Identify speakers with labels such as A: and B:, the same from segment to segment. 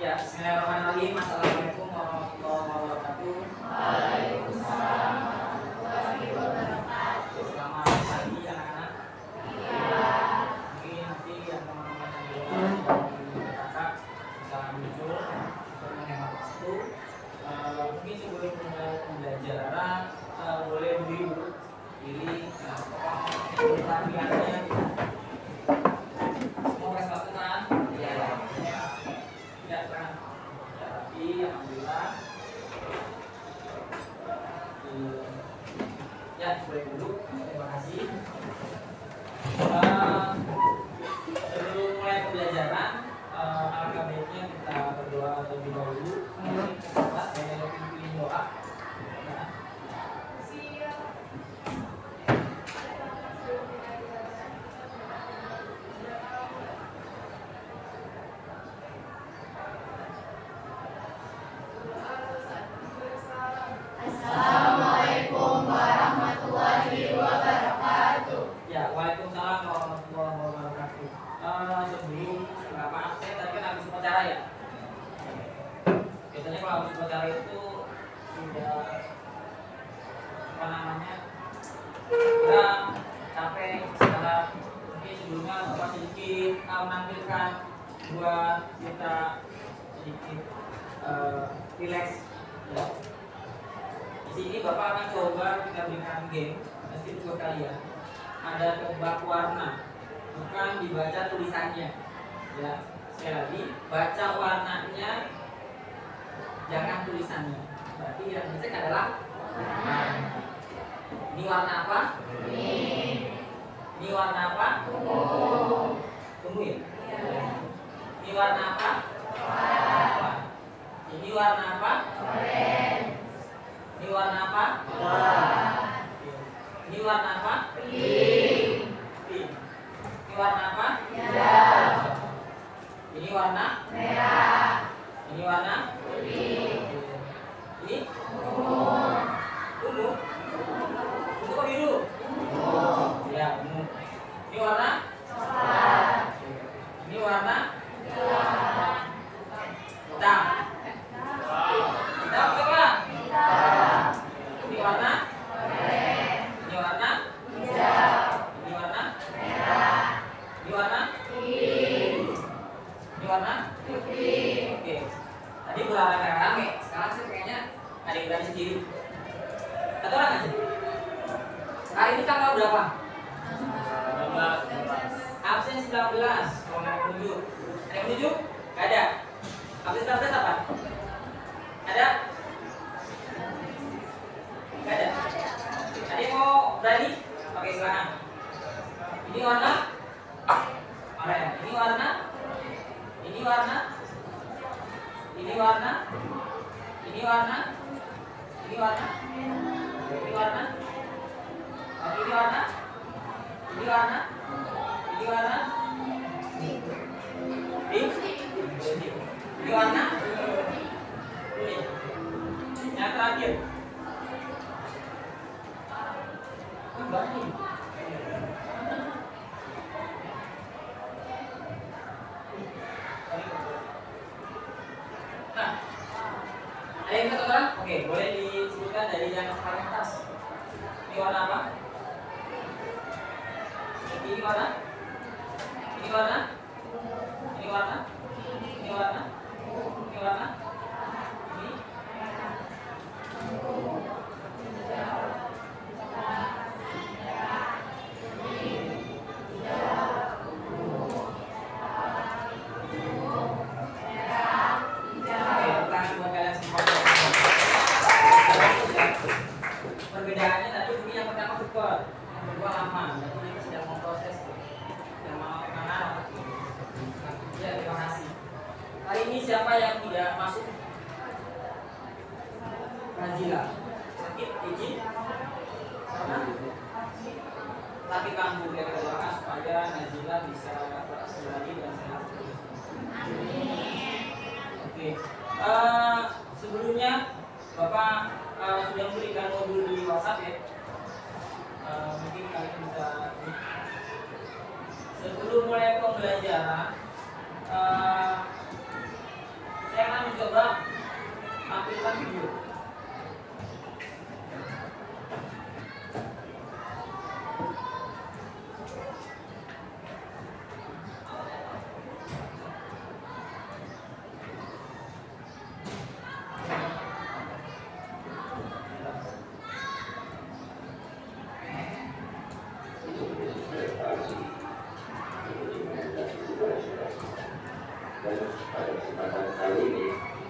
A: Ya, bismillahirrahmanirrahim. Assalamualaikum warahmatullahi wabarakatuh. Waalaikumsalam warahmatullahi wabarakatuh. Selamat pagi anak-anak. Iya. Mungkin nanti yang teman-teman yang di luar kakak bisa muncul untuk menghemat waktu. Mungkin sebelum mulai pembelajaran boleh dulu diri latihannya. Semua kasih waktu kan? Iya. Ya kan, ya, tapi alhamdulillah ya boleh dulu, terima kasih. Sebelum mulai pembelajaran, alangkah baiknya kita berdoa terlebih dahulu. Saya pimpin doa.
B: Assalamualaikum warahmatullahi wabarakatuh.
A: Ya, waalaikumsalam warahmatullahi wabarakatuh. Sebelum nggak maaf saya tadi kan habis upacara ya. Biasanya kalau habis upacara itu sudah apa namanya kita capek secara mungkin sebelumnya bapak sedikit menampilkan buat kita sedikit relax ya. Di sini bapak akan coba kita berikan game pasti buat kalian. Ada tebak warna, bukan dibaca tulisannya ya. Sekali lagi, baca warnanya, jangan tulisannya. Berarti yang dicek adalah ini warna apa? Ini warna apa? Tunggu ya. Ini warna apa? Ini warna apa? Ini warna apa? Ini warna apa? Pink. Ini warna apa? Ini warna
B: Merah.
A: Ini warna
B: Putih.
A: Ini ungu. Ungu kok biru? Ya, ungu. Ini warna
B: Coklat.
A: Ini warna
B: Gelap.
A: hitam. Hitam apa?
B: Hitam.
A: Ini warna
B: Oranye.
A: Ini warna
B: Hijau.
A: Ini warna
B: Merah.
A: Ini warna
B: Pink.
A: Ini warna
B: Putih.
A: Oke. Tadi berolahraga rame. Sekarang sih kayaknya ada yang berani sendiri. Satu orang aja. Hari ini tanggal berapa? 19. Absen 19. Kalau nggak tunjuk. Ada yang tunjuk? Nggak ada. Absen 19 apa? Ada? Nggak ada. Ada yang mau berani? Oke, silakan. Ini warna oranye. Ini warna Ini warna Ini warna Ini warna Ini warna Ini warna Ini warna Ini warna Ini warna Pink. Ini warna kuning. Yang terakhir nah, ada yang satu orang? Oke, boleh disebutkan dari yang paling atas. Ini warna apa? Ini warna? Ini warna? Ini warna? Ini warna? Ini warna? Ini? Perbedaannya tadi mungkin yang pertama cepat, yang kedua lama, berarti dia sedang memproses yang mau ke kanan. Ya, terima kasih. Hari ini siapa yang tidak masuk? Nazila. Sakit, izin? Karena tapi kamu yang doakan supaya Nazila bisa kembali dan sehat. Oke. Sebelumnya Bapak sudah memberikan modul di WhatsApp ya. Mungkin kalian bisa sebelum mulai pembelajaran Saya akan mencoba tampilkan video.
C: Dan pada kesempatan kali ini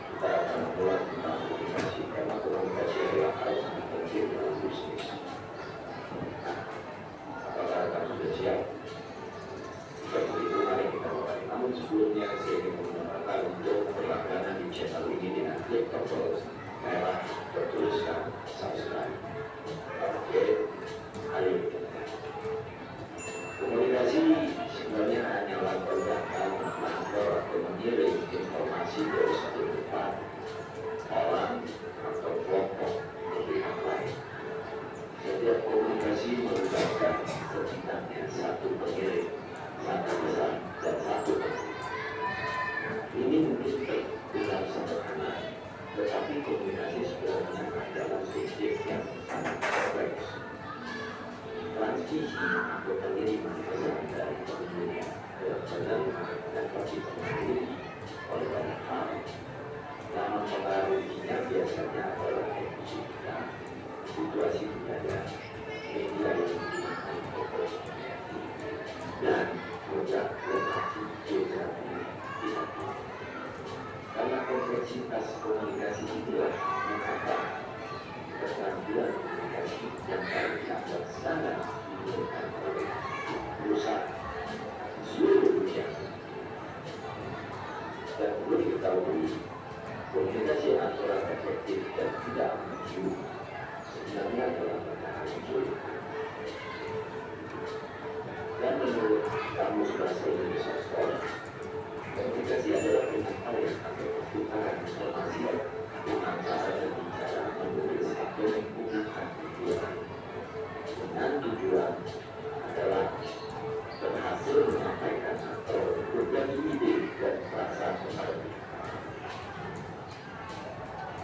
C: kita akan memulai tentang komunikasi, karena komunikasi adalah hal yang penting dalam bisnis. Nah, apakah akan sudah siap? Jika begitu, mari kita mulai. Namun sebelumnya saya ingin mengucapkan untuk berlangganan di channel ini dengan klik tombol merah bertuliskan subscribe. Oke, ayo kita. Komunikasi sebenarnya hanyalah pergerakan mengatur atau mengirim informasi dari satu tempat, orang, atau kelompok ke pihak lain. Setiap komunikasi merupakan setidaknya satu pengirim, satu pesan, dan satu pesan. Ini mungkin terdengar sederhana, tetapi komunikasi sebenarnya adalah sistem yang sangat kompleks. Transmisi atau pengiriman pesan dari pengirim ke penerima dan bagi pengirim oleh banyak hal. Yang mempengaruhinya biasanya adalah emosi dan situasi budaya, media yang digunakan untuk berkomunikasi, dan produk lokasi geografi pihak. Karena kompleksitas komunikasi inilah mengapa keterampilan komunikasi yang baik akan sangat dibutuhkan oleh perusahaan seluruh dunia. Dan perlu diketahui, komunikasi antara efektif dan tidak menuju sebenarnya adalah perkara yang sulit. Dan menurut Kamus Bahasa Indonesia Sekolah, komunikasi adalah penyampaian atau pertukaran informasi dengan cara berbicara, menulis, atau menghubungkan tujuan. Dengan tujuan adalah berhasil menyampaikan atau berbagi ide dan perasaan kepada pihak.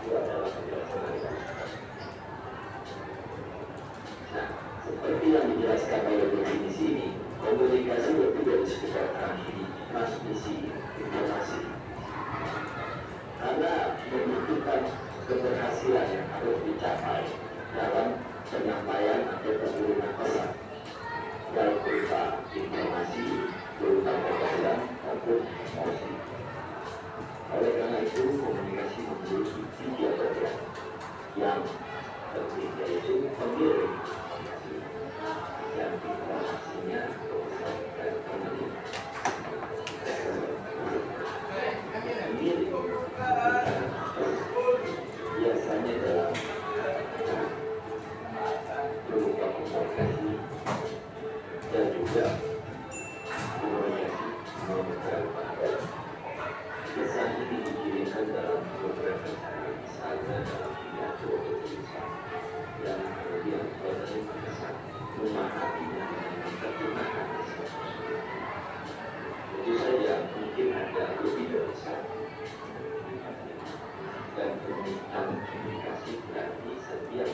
C: Itu adalah penjelasan dari kami. Nah, seperti yang dijelaskan oleh definisi ini, komunikasi lebih dari sekedar transmisi informasi. Karena membutuhkan keberhasilan yang harus dicapai dalam penyampaian atau pengiriman pesan, baik berupa informasi, berupa pesan, maupun emosi. Oleh karena itu, komunikasi memiliki 3 bagian yang penting, yaitu pengirim informasi, dan informasinya pesan dan penerima. Pengirim biasanya dalam berupa komunikasi dan juga komunikasi non-verbal. Pesan ini dikirimkan dalam beberapa cara, misalnya dalam pidato atau tulisan, dan kemudian penerima pesan memahaminya dengan menerjemahkan pesan tersebut. Tentu saja mungkin ada lebih dari satu. Dan permintaan komunikasi berarti setiap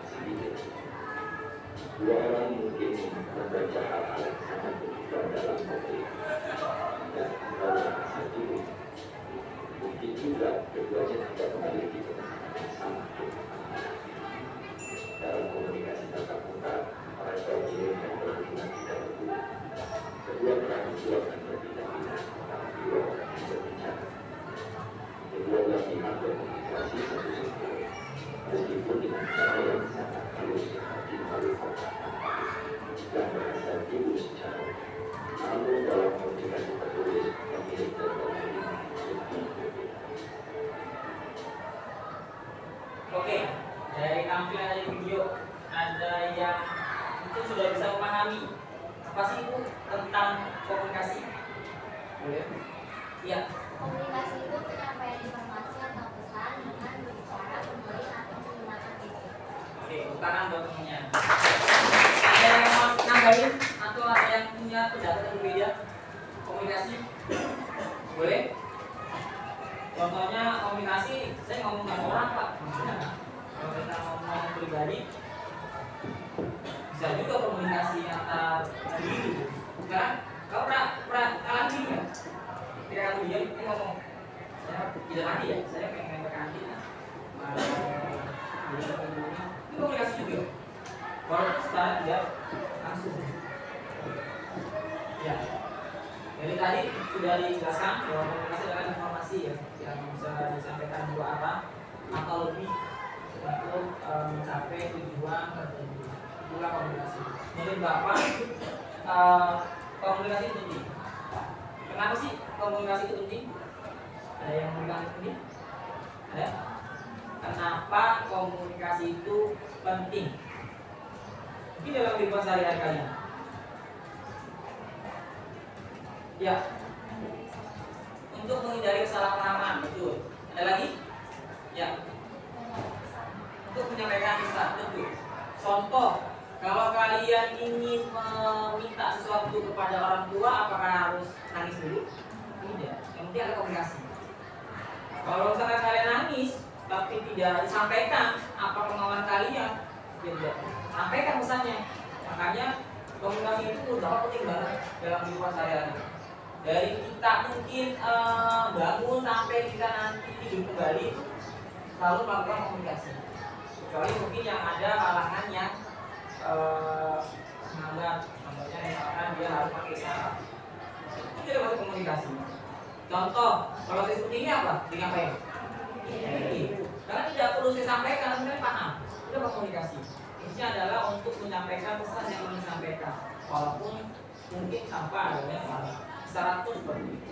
C: sedikit. 2 orang mungkin membaca hal-hal yang sangat berbeda dalam mobil, dan antara satu mungkin juga keduanya tidak memiliki pemahaman yang sama. Dalam komunikasi tatap muka, mereka kirim dan berhubungan tidak berbeda. Kedua orang itu akan berbeda-beda, tetapi 2 orang yang berbicara. Kedua belah pihak berkomunikasi satu sama lain, meskipun dengan cara yang sangat halus seperti melalui percakapan dan bahasa tubuh secara. Namun dalam komunikasi tertulis, pemilik dan penerima lebih berbeda.
A: Oke, dari tampilan dari video ada yang mungkin sudah bisa memahami apa sih itu tentang komunikasi? Boleh? Iya.
B: Komunikasi itu penyampaian informasi atau pesan dengan berbicara, menulis, atau menggunakan media.
A: Oke, tangan buat temennya. Ada yang mau nambahin atau ada yang punya pendapat yang berbeda? Komunikasi? Boleh? Contohnya komunikasi, saya ngomong sama orang Pak, maksudnya kan? Kalau kita ngomong pribadi, bisa juga komunikasi antar diri. Karena kau pernah alami nggak? Ketika aku diam, kita ngomong, saya tidak mati ya, saya pengen berkanti. Itu komunikasi juga. Kalau secara tidak langsung. Ya. Jadi tadi sudah dijelaskan bahwa komunikasi adalah informasi ya yang bisa disampaikan dua arah atau lebih untuk mencapai tujuan tertentu. Itulah komunikasi. Menurut Bapak, komunikasi itu penting. Kenapa sih komunikasi itu penting? Ada yang memberikan ini? Ada? Kenapa komunikasi itu penting? Mungkin dalam kehidupan sehari-hari kalian. Ya, untuk menghindari kesalahpahaman, betul. Ada lagi? Ya, untuk menyampaikan pesan, betul. Contoh, kalau kalian ingin meminta sesuatu kepada orang tua, apakah harus nangis dulu? Tidak. Yang penting ada komunikasi. Kalau misalkan kalian nangis, tapi tidak disampaikan apa kemauan kalian, ya tidak. Sampaikan pesannya. Makanya komunikasi itu sangat penting banget dalam kehidupan sehari-hari. Dari kita mungkin bangun sampai kita nanti tidur kembali selalu melakukan komunikasi. Kecuali mungkin yang ada halangan yang menghambat, contohnya misalkan dia harus pakai isyarat. Itu tidak masuk komunikasi. Contoh, kalau saya seperti ini apa? Disampaikan. Karena tidak perlu saya sampaikan, sebenarnya paham. Itu komunikasi. Intinya adalah untuk menyampaikan pesan yang ingin disampaikan, walaupun mungkin tanpa adanya salah. Syarat itu seperti itu.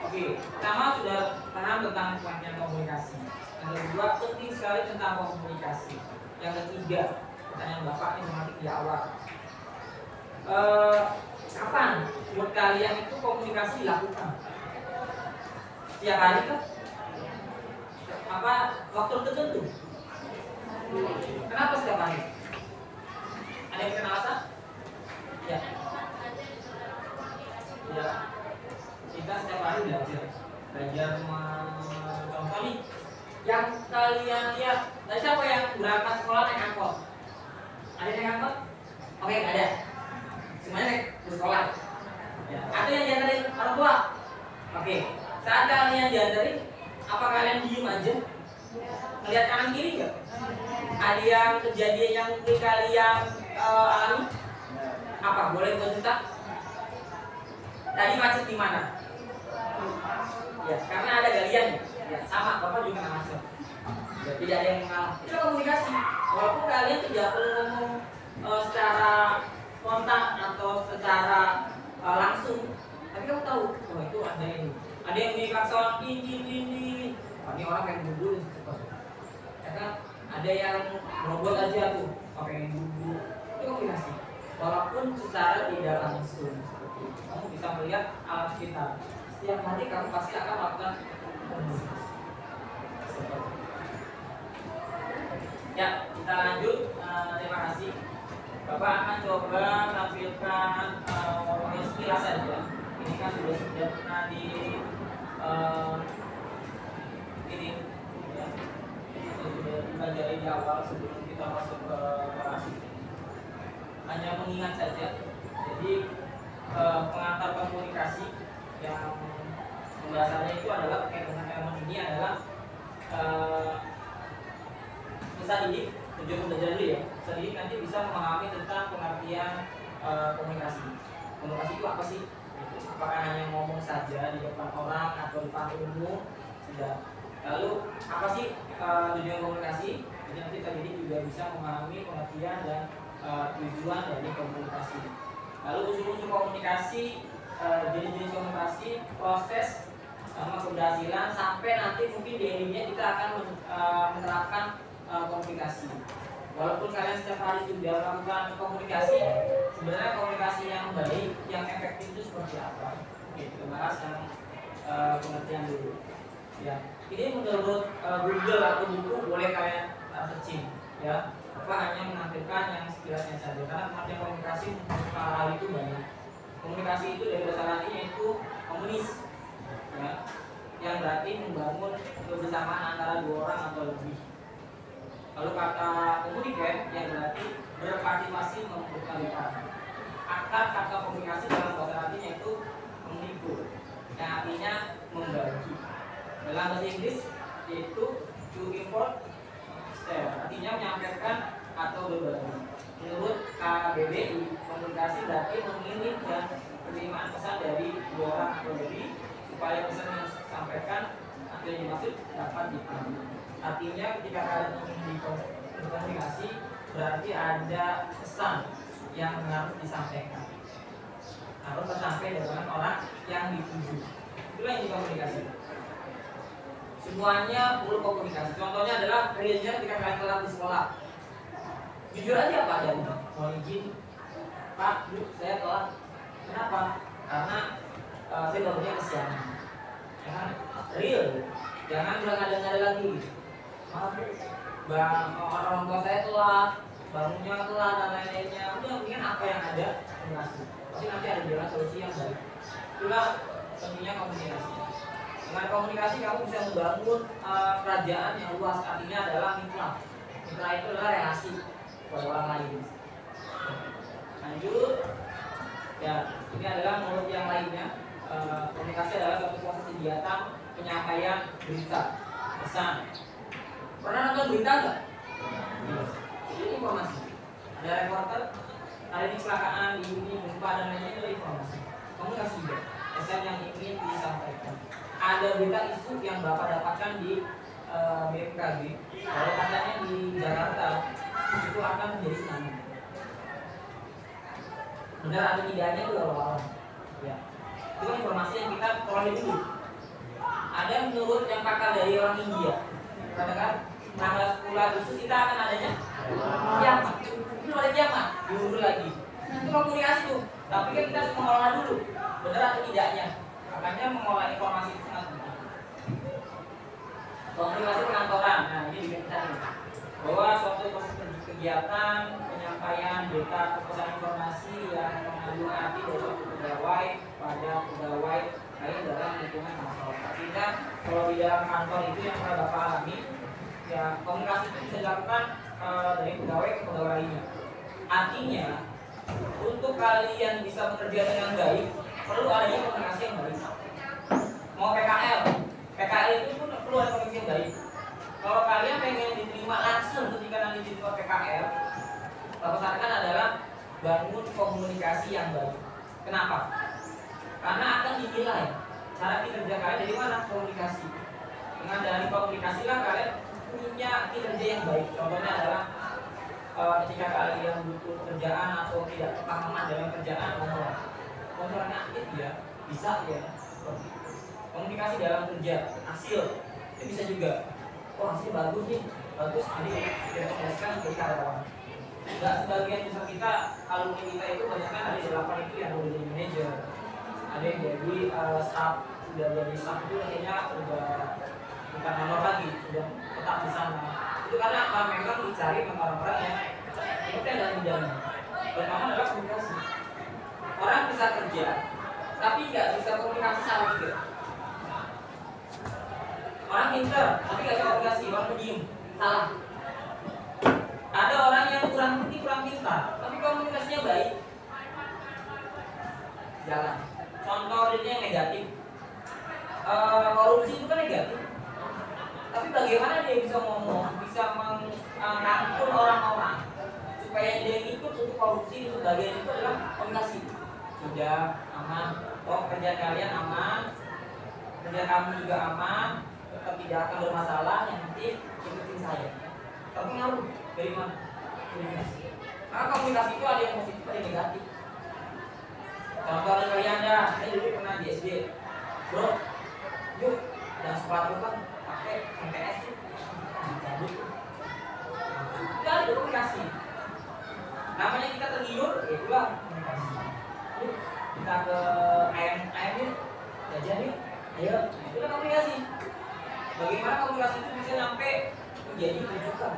A: Oke, pertama sudah paham tentang pengertian komunikasi. Yang kedua, penting sekali tentang komunikasi. Yang ketiga, pertanyaan Bapak ini mematik di awal. Kapan buat kalian itu komunikasi dilakukan? Setiap hari kah? Apa waktu tertentu? Kenapa setiap hari? Ada yang kenal alasan? Ya. Ya, kita setiap hari belajar contoh nih yang kalian lihat. Tadi siapa yang berangkat sekolah naik angkot? Ada yang naik angkot? Oke, ada. Semuanya naik ke sekolah. Ya. Atau yang diantarin orang tua? Oke. Saat kalian diantarin, apa kalian diem aja? Melihat kanan kiri nggak? Ada yang kejadian yang mungkin kalian alami? Apa? Boleh buat cerita? Tadi macet di mana? Ya, karena ada galian. Ya, sama, Bapak juga kena macet. Ya, tidak ada yang mengalah. Itu komunikasi. Walaupun kalian tidak perlu ngomong secara kontak atau secara langsung, tapi kamu tahu, oh itu ada ini. Ada yang di klakson ini. Ini orang yang buru-buru. Ya kan? Ada yang robot aja tuh, pengen buru-buru. Itu komunikasi. Walaupun secara tidak langsung. Kamu bisa melihat alam sekitar. Setiap hari kamu pasti akan melakukan komunikasi. Ya, kita lanjut. Terima kasih. Bapak akan coba tampilkan sekilas saja. Ini kan sudah pernah di ini ya, sudah dipelajari di awal sebelum kita masuk ke orasi. Hanya mengingat saja. Jadi pengantar komunikasi yang dasarnya itu adalah terkait dengan elemen ini adalah peserta didik, tujuan belajar dulu ya. Peserta didik nanti bisa memahami tentang pengertian komunikasi. Komunikasi itu apa sih? Apakah hanya ngomong saja di depan orang atau di depan umum? Tidak. Lalu apa sih tujuan komunikasi? Jadi nanti peserta didik juga bisa memahami pengertian dan tujuan dari komunikasi. Lalu unsur-unsur komunikasi, jenis-jenis komunikasi, proses sama keberhasilan sampai nanti mungkin di endingnya kita akan menerapkan komunikasi. Walaupun kalian setiap hari sudah melakukan komunikasi, sebenarnya komunikasi yang baik, yang efektif itu seperti apa? Oke, kita bahas yang pengertian dulu. Ya, ini menurut Google atau buku boleh kalian searching, ya. Apa hanya menampilkan yang sekilasnya saja, karena pengertian komunikasi untuk hal itu banyak. Komunikasi itu dari bahasa Latinnya itu komunis, ya. yang berarti membangun kebersamaan antara dua orang atau lebih. Lalu kata communicate yang berarti berpartisipasi berkaitan. Akar kata komunikasi dalam bahasa Latin yaitu communicare, yang artinya membagi. Dalam bahasa Inggris yaitu to import, artinya menyampaikan atau berbagi. Menurut KBBI, komunikasi berarti mengirim dan penerimaan pesan dari dua orang atau lebih supaya pesan yang disampaikan atau yang dimaksud dapat dipahami. Artinya ketika kalian ingin berkomunikasi berarti ada pesan yang harus disampaikan, harus tersampaikan dengan orang yang dituju. Itulah yang dikomunikasi. Semuanya perlu komunikasi. Contohnya adalah realnya ketika kalian telat di sekolah. Jujur aja Pak dan mohon izin Pak, Bu, saya telat. Kenapa? Karena saya barunya kesiangan. Jangan real, jangan berada-ada lagi. Maaf Bu, orang tua saya telat, bangunnya telat dan lain-lainnya. Udah mendingan apa yang ada komunikasi. Pasti nanti ada jalan solusi yang baik. Itulah pentingnya komunikasi. Dengan komunikasi kamu bisa membangun kerajaan yang luas. Artinya adalah mitra. Mitra itu adalah relasi pada orang lain. Lanjut. Ya, ini adalah menurut yang lainnya. Komunikasi adalah suatu proses kegiatan penyampaian berita, pesan. Pernah nonton berita nggak? Ini informasi. Ada reporter, hari ini kecelakaan, di ini gempa dan lainnya, itu informasi. Komunikasi juga. Pesan yang ingin disampaikan. Ada berita isu yang Bapak dapatkan di BMKG. Kalau katanya di Jakarta itu akan menjadi tsunami. Benar atau tidaknya itu orang-orang. Ya. Itu kan informasi yang kita peroleh dulu. Ada menurut yang pakar dari orang India. Katakan tanggal 10 Agustus kita akan adanya kiamat. Itu ada kiamat, diundur lagi. Itu komunikasi tuh. Tapi kan kita harus mengolah dulu. Benar atau tidaknya. Makanya mengolah informasi itu sangat penting. Komunikasi pengantoran. Nah, ini juga kita nih. Bahwa suatu proses kegiatan penyampaian berita pesan informasi yang mengandung arti dari suatu pegawai pada pegawai lain dalam lingkungan kantor. Artinya kalau di dalam kantor itu yang pernah Bapak alami, ya komunikasi itu bisa dilakukan dari pegawai ke pegawai lainnya. Artinya untuk kalian bisa bekerja dengan baik perlu adanya komunikasi yang baik. Mau PKL itu pun perlu ada komunikasi yang baik. Kalau kalian pengen diterima langsung ketika nanti diterima PKL, Bapak sarankan adalah bangun komunikasi yang baik. Kenapa? Karena akan dinilai cara kinerja kalian dari mana? Komunikasi. Dengan dari komunikasi lah kalian punya kinerja yang baik. Contohnya adalah ketika kalian butuh pekerjaan atau tidak kepahaman dalam kerjaan, ngomongnya aktif ya, bisa ya. Komunikasi dalam kerja, hasil itu bisa juga. Oh hasil bagus nih, bagus. Jadi direkomendasikan jadi karyawan. Enggak sebagian besar kita, alumni kita itu banyak kan ada 8 itu yang udah jadi manajer, ada yang jadi staff, udah jadi staff itu akhirnya udah bukan honor lagi, udah tetap di sana. Itu karena memang dicari orang-orang yang kompeten dalam bidangnya. Pertama adalah komunikasi. Orang bisa kerja, tapi nggak bisa komunikasi sama juga. Orang pintar, tapi nggak bisa komunikasi, orang pendiam, salah. Ada orang yang kurang pintar, tapi komunikasinya baik, jalan. Contoh yang negatif, korupsi itu kan negatif. Tapi bagaimana dia bisa ngomong, bisa merangkul orang-orang supaya dia ikut untuk korupsi, itu bagian itu adalah komunikasi. Sudah aman, oh kerja kalian aman, kerja kamu juga aman, tetap tidak akan bermasalah, yang penting ikutin saya. Terpengaruh dari mana? Komunikasi. Karena komunikasi itu ada yang positif, ada yang negatif. Contoh kalian ya, saya dulu pernah di SD, bro, yuk, dan sepatu kan pakai MTS tuh, cabut. Kita ada komunikasi. Namanya kita tergiur, itulah komunikasi. Yuk, kita ke ayam yuk, jajan yuk, ayo, nah, itulah komunikasi. Bagaimana komunikasi itu bisa sampai menjadi rujukan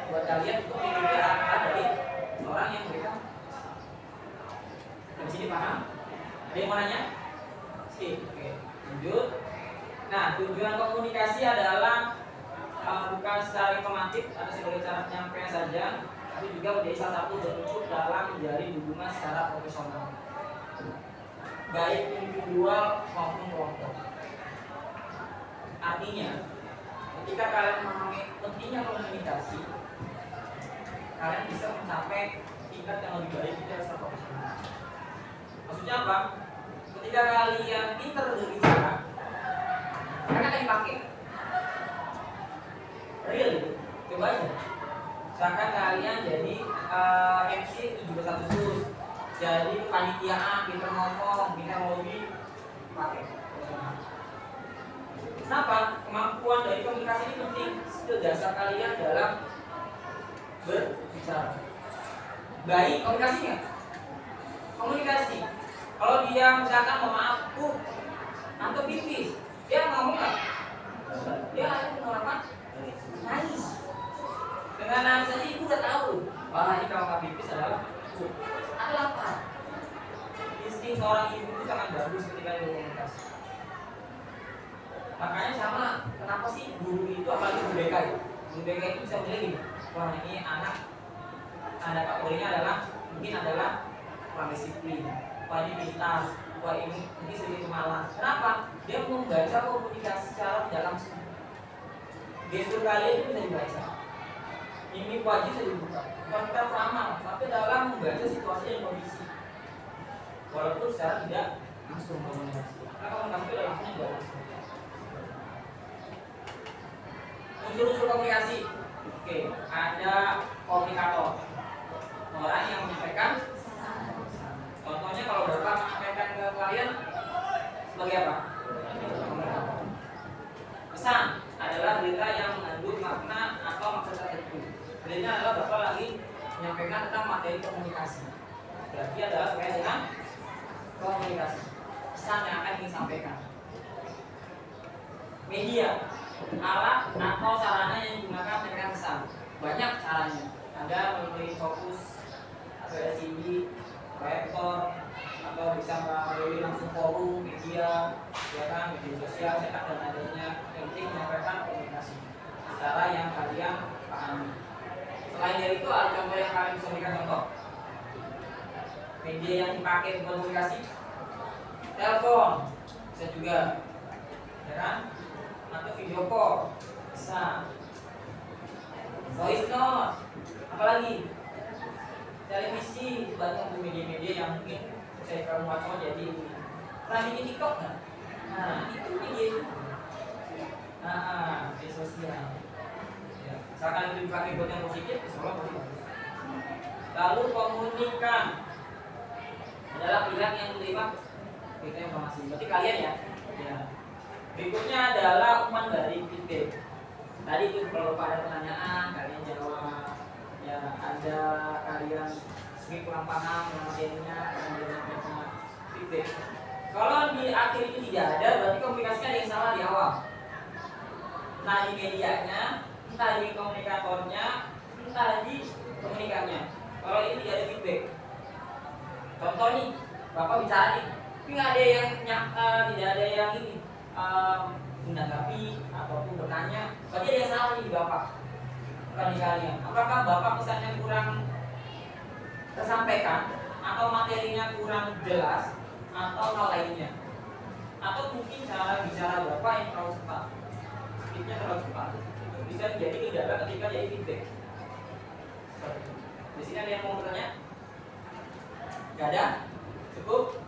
A: buat kalian untuk mengikuti arahan dari orang yang mereka. Di sini paham? Ada yang mau nanya? Skip. Oke. Lanjut. Nah, tujuan komunikasi adalah bukan secara informatif atau sebagai cara penyampaian saja, tapi juga menjadi salah satu bentuk dalam menjalin hubungan secara profesional, baik individual maupun kelompok. Artinya, ketika kalian memahami pentingnya komunikasi, kalian bisa mencapai tingkat yang lebih baik secara profesional. Maksudnya apa? Ketika kalian pintar berbicara, kalian akan dipakai. Real gitu. Coba aja. Misalkan kalian jadi MC 17 Agustus, jadi kepanitiaan, pintar ngomong, pintar lobby, pakai. Kenapa? Kemampuan dari komunikasi ini penting. Skill dasar kalian dalam berbicara. Baik komunikasinya. Komunikasi. Kalau dia misalkan mau maaf, antum pipis, dia ngomong nggak? Dia hanya menggunakan nangis. Dengan nangis saja ibu udah tahu. Wah, ini kalau nggak pipis adalah atau lapar. Insting seorang ibu itu sangat bagus ketika dia berkomunikasi. Makanya sama, kenapa sih guru itu apalagi guru BK ya? Guru BK itu bisa menilai gini, wah ini anak ada kategorinya adalah mungkin adalah kurang disiplin, wah ini pintar, wah ini mungkin sedikit malas. Kenapa? Dia membaca komunikasi secara dalam. Gestur kalian itu bisa dibaca, mimik wajah bisa dibuka, bukan kita beramal, tapi dalam membaca situasi dan kondisi, walaupun secara tidak langsung komunikasi. Karena komunikasi itu adalah langsung bagus. Unsur-unsur komunikasi. Oke, ada komunikator, orang yang menyampaikan. Contohnya kalau Bapak menyampaikan ke kalian sebagai apa? Komunikator. Pesan adalah berita yang mengandung makna atau maksud tertentu. Beritanya adalah Bapak lagi menyampaikan tentang materi komunikasi. Berarti adalah terkait dengan komunikasi. Pesan yang akan disampaikan. Media, alat atau sarana yang digunakan menyampaikan pesan. Banyak caranya. Ada melalui fokus, atau LCD, proyektor, atau bisa melalui langsung forum, media, ya kan, media sosial, cetak dan lainnya. Yang penting menyampaikan komunikasi secara yang kalian pahami. Selain dari itu, ada contoh yang kalian bisa berikan contoh. Media yang dipakai untuk komunikasi, telepon, bisa juga, ya kan? Atau video call, bisa. Voice note, apalagi televisi, banyak untuk media-media yang mungkin saya kamu watch jadi pernah bikin TikTok nggak? Nah itu media itu. Media sosial. Ya, misalkan itu dipakai buat yang positif, insyaallah positif. Lalu komunikan adalah pihak yang menerima kita informasi. Berarti kalian ya. Ya. Berikutnya adalah umpan dari feedback. Tadi itu kalau ada pertanyaan kalian jawab. Ya ada kalian sedikit kurang paham dengan materinya, kalian menyampaikan feedback. Kalau di akhir itu tidak ada, berarti komunikasinya ada yang salah di awal. Entah di medianya, entah di komunikatornya, entah di komunikannya. Kalau ini tidak ada feedback. Contoh nih, Bapak bicara nih, tapi nggak ada yang tidak ada yang ini. Menanggapi ataupun bertanya, berarti ada yang salah di Bapak, bukan di kalian. Apakah Bapak misalnya kurang tersampaikan, atau materinya kurang jelas, atau hal lainnya, atau mungkin cara bicara Bapak yang terlalu cepat, speednya terlalu cepat, itu bisa menjadi kendala ketika jadi feedback. Di sini ada yang mau bertanya? Gak ada? Cukup?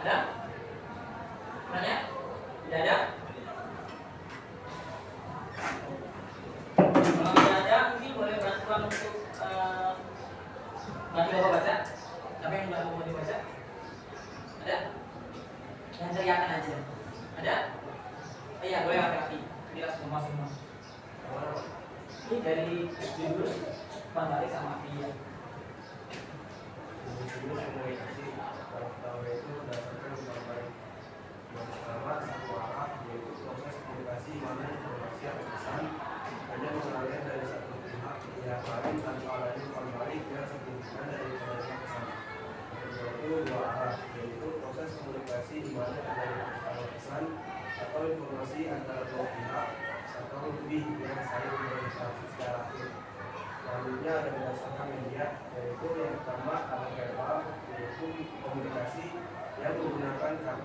A: Ada? Tanya? Tidak ada? Kalau tidak ada, mungkin boleh bantuan untuk bantu Bapak baca. Siapa yang mau dibaca? Ada? Yang kelihatan aja. Ada? Iya, boleh hati-hati. Tidak semua. Ini dari judul Pandari sama Pia.
D: Judul komunikasi pertama itu berdasarkan gambar yang pertama satu arah, yaitu proses komunikasi mana informasi atau pesan hanya mengalir dari satu pihak ke pihak lain tanpa adanya pembalik yang signifikan dari penerima pesan. Kedua itu dua arah, yaitu proses komunikasi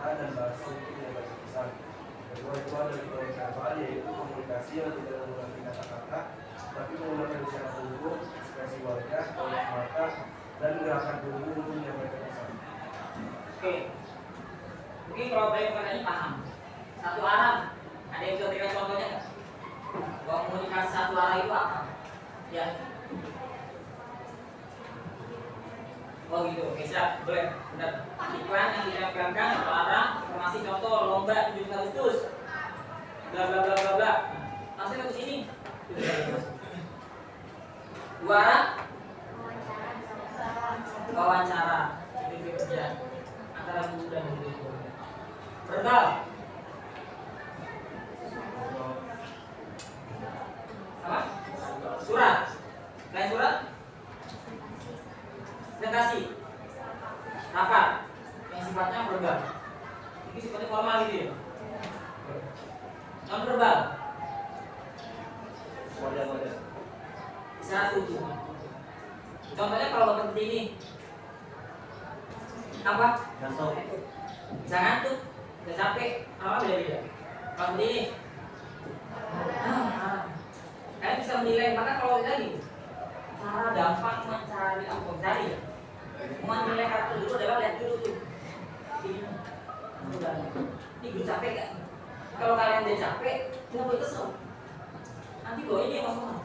D: kata dan bahasa untuk menyampaikan pesan. Kedua itu ada metode verbal, yaitu komunikasi yang tidak menggunakan kata-kata, tapi menggunakan isyarat tubuh, ekspresi wajah, aurat mata, dan gerakan tubuh untuk menyampaikan pesan.
A: Oke, mungkin kalau penanya paham. Satu arah, ada yang bisa berikan contohnya nggak? Komunikasi satu arah itu apa? Ya. Oh gitu, oke siap, boleh, benar. Iklan yang ditempelkan satu arah, informasi contoh lomba 7 Agustus, bla bla bla bla bla. Langsung ke sini. Dua arah, wawancara, itu kerja antara guru dan guru. Verbal, apa? Surat, lain surat. Presentasi, rapat, yang sifatnya verbal, ini sifatnya formal gitu ya. Non verbal, isyarat tubuh. Contohnya kalau seperti ini, apa? Bisa ngantuk, bisa capek, apa beda-beda. Kalau seperti ini, kalian bisa menilai. Maka kalau tadi cara gampang mencari apa cari ya, menilai karakter dulu adalah lihat dulu tuh ini gue capek gak? Kalau kalian udah capek, nggak boleh kesel. Nanti bawa ini yang masuk.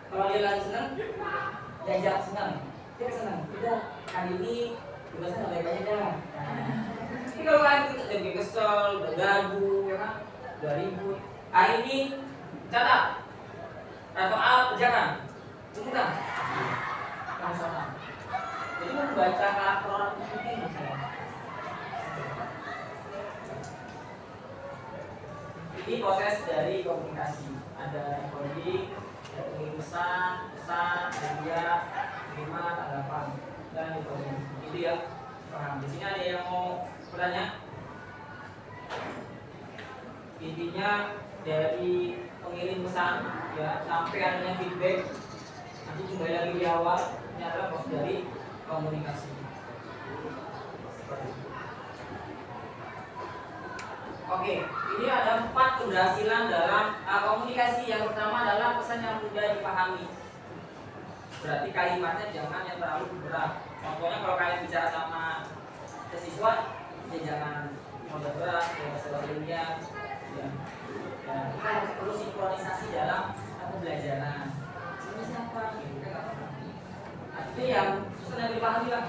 A: Kalau dia lagi senang, diajak senang, dia senang. Kita kali ini tugasnya nggak baik aja dah. Tapi kalau kalian udah kesel, udah gagu, ya kan, udah ribut. Hari ini catat. Atau A kerjakan, bukan? Sama. Jadi membaca karakter orang itu penting misalnya. Ini proses dari komunikasi. Ada encoding, ada pengirim pesan, media, terima, tanggapan, dan encoding. Itu ya. Paham? Di sini ada yang mau bertanya? Intinya dari pengirim pesan ya sampai adanya feedback, nanti kembali lagi di awal, ini adalah proses dari komunikasi. Oke, ini ada 4 keberhasilan dalam komunikasi. Yang pertama adalah pesan yang mudah dipahami. Berarti kalimatnya jangan yang terlalu berat. Contohnya kalau kalian bicara sama siswa, ya jangan modal berat, bahasa ilmiah. Ya. Dan kita harus perlu sinkronisasi dalam pembelajaran. Ini siapa? Gitu kan? Itu yang susah yang dipahami lah.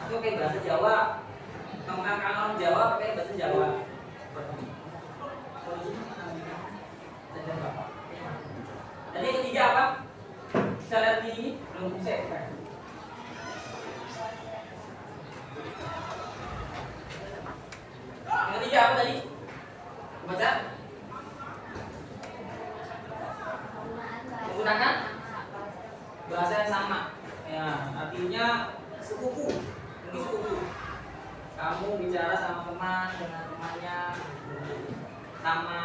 A: Atau kayak bahasa Jawa, menggunakan orang Jawa pakai bahasa Jawa. Dan yang ketiga apa? Bisa lihat di ini, belum bisa. Yang ketiga apa tadi? Baca. Menggunakan bahasa yang sama, ya artinya sekufu. Ini sekufu. Kamu bicara sama teman dengan temannya, sama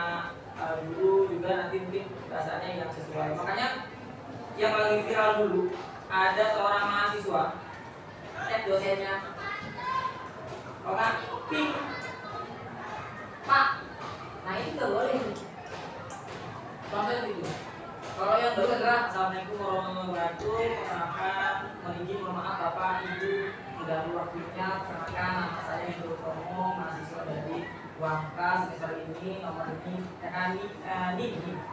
A: guru juga nanti mungkin bahasanya yang sesuai. Makanya yang paling viral dulu ada seorang mahasiswa chat dosennya, orang ping Pak, nah itu nggak boleh. Contohnya gitu. Kalau yang baru adalah Assalamualaikum warahmatullahi wabarakatuh. Perkenalkan, mohon izin, mohon maaf Bapak Ibu mengganggu waktunya. Perkenalkan, nama saya Hendro Tomo, mahasiswa dari UAMKA semester ini, nomor ini,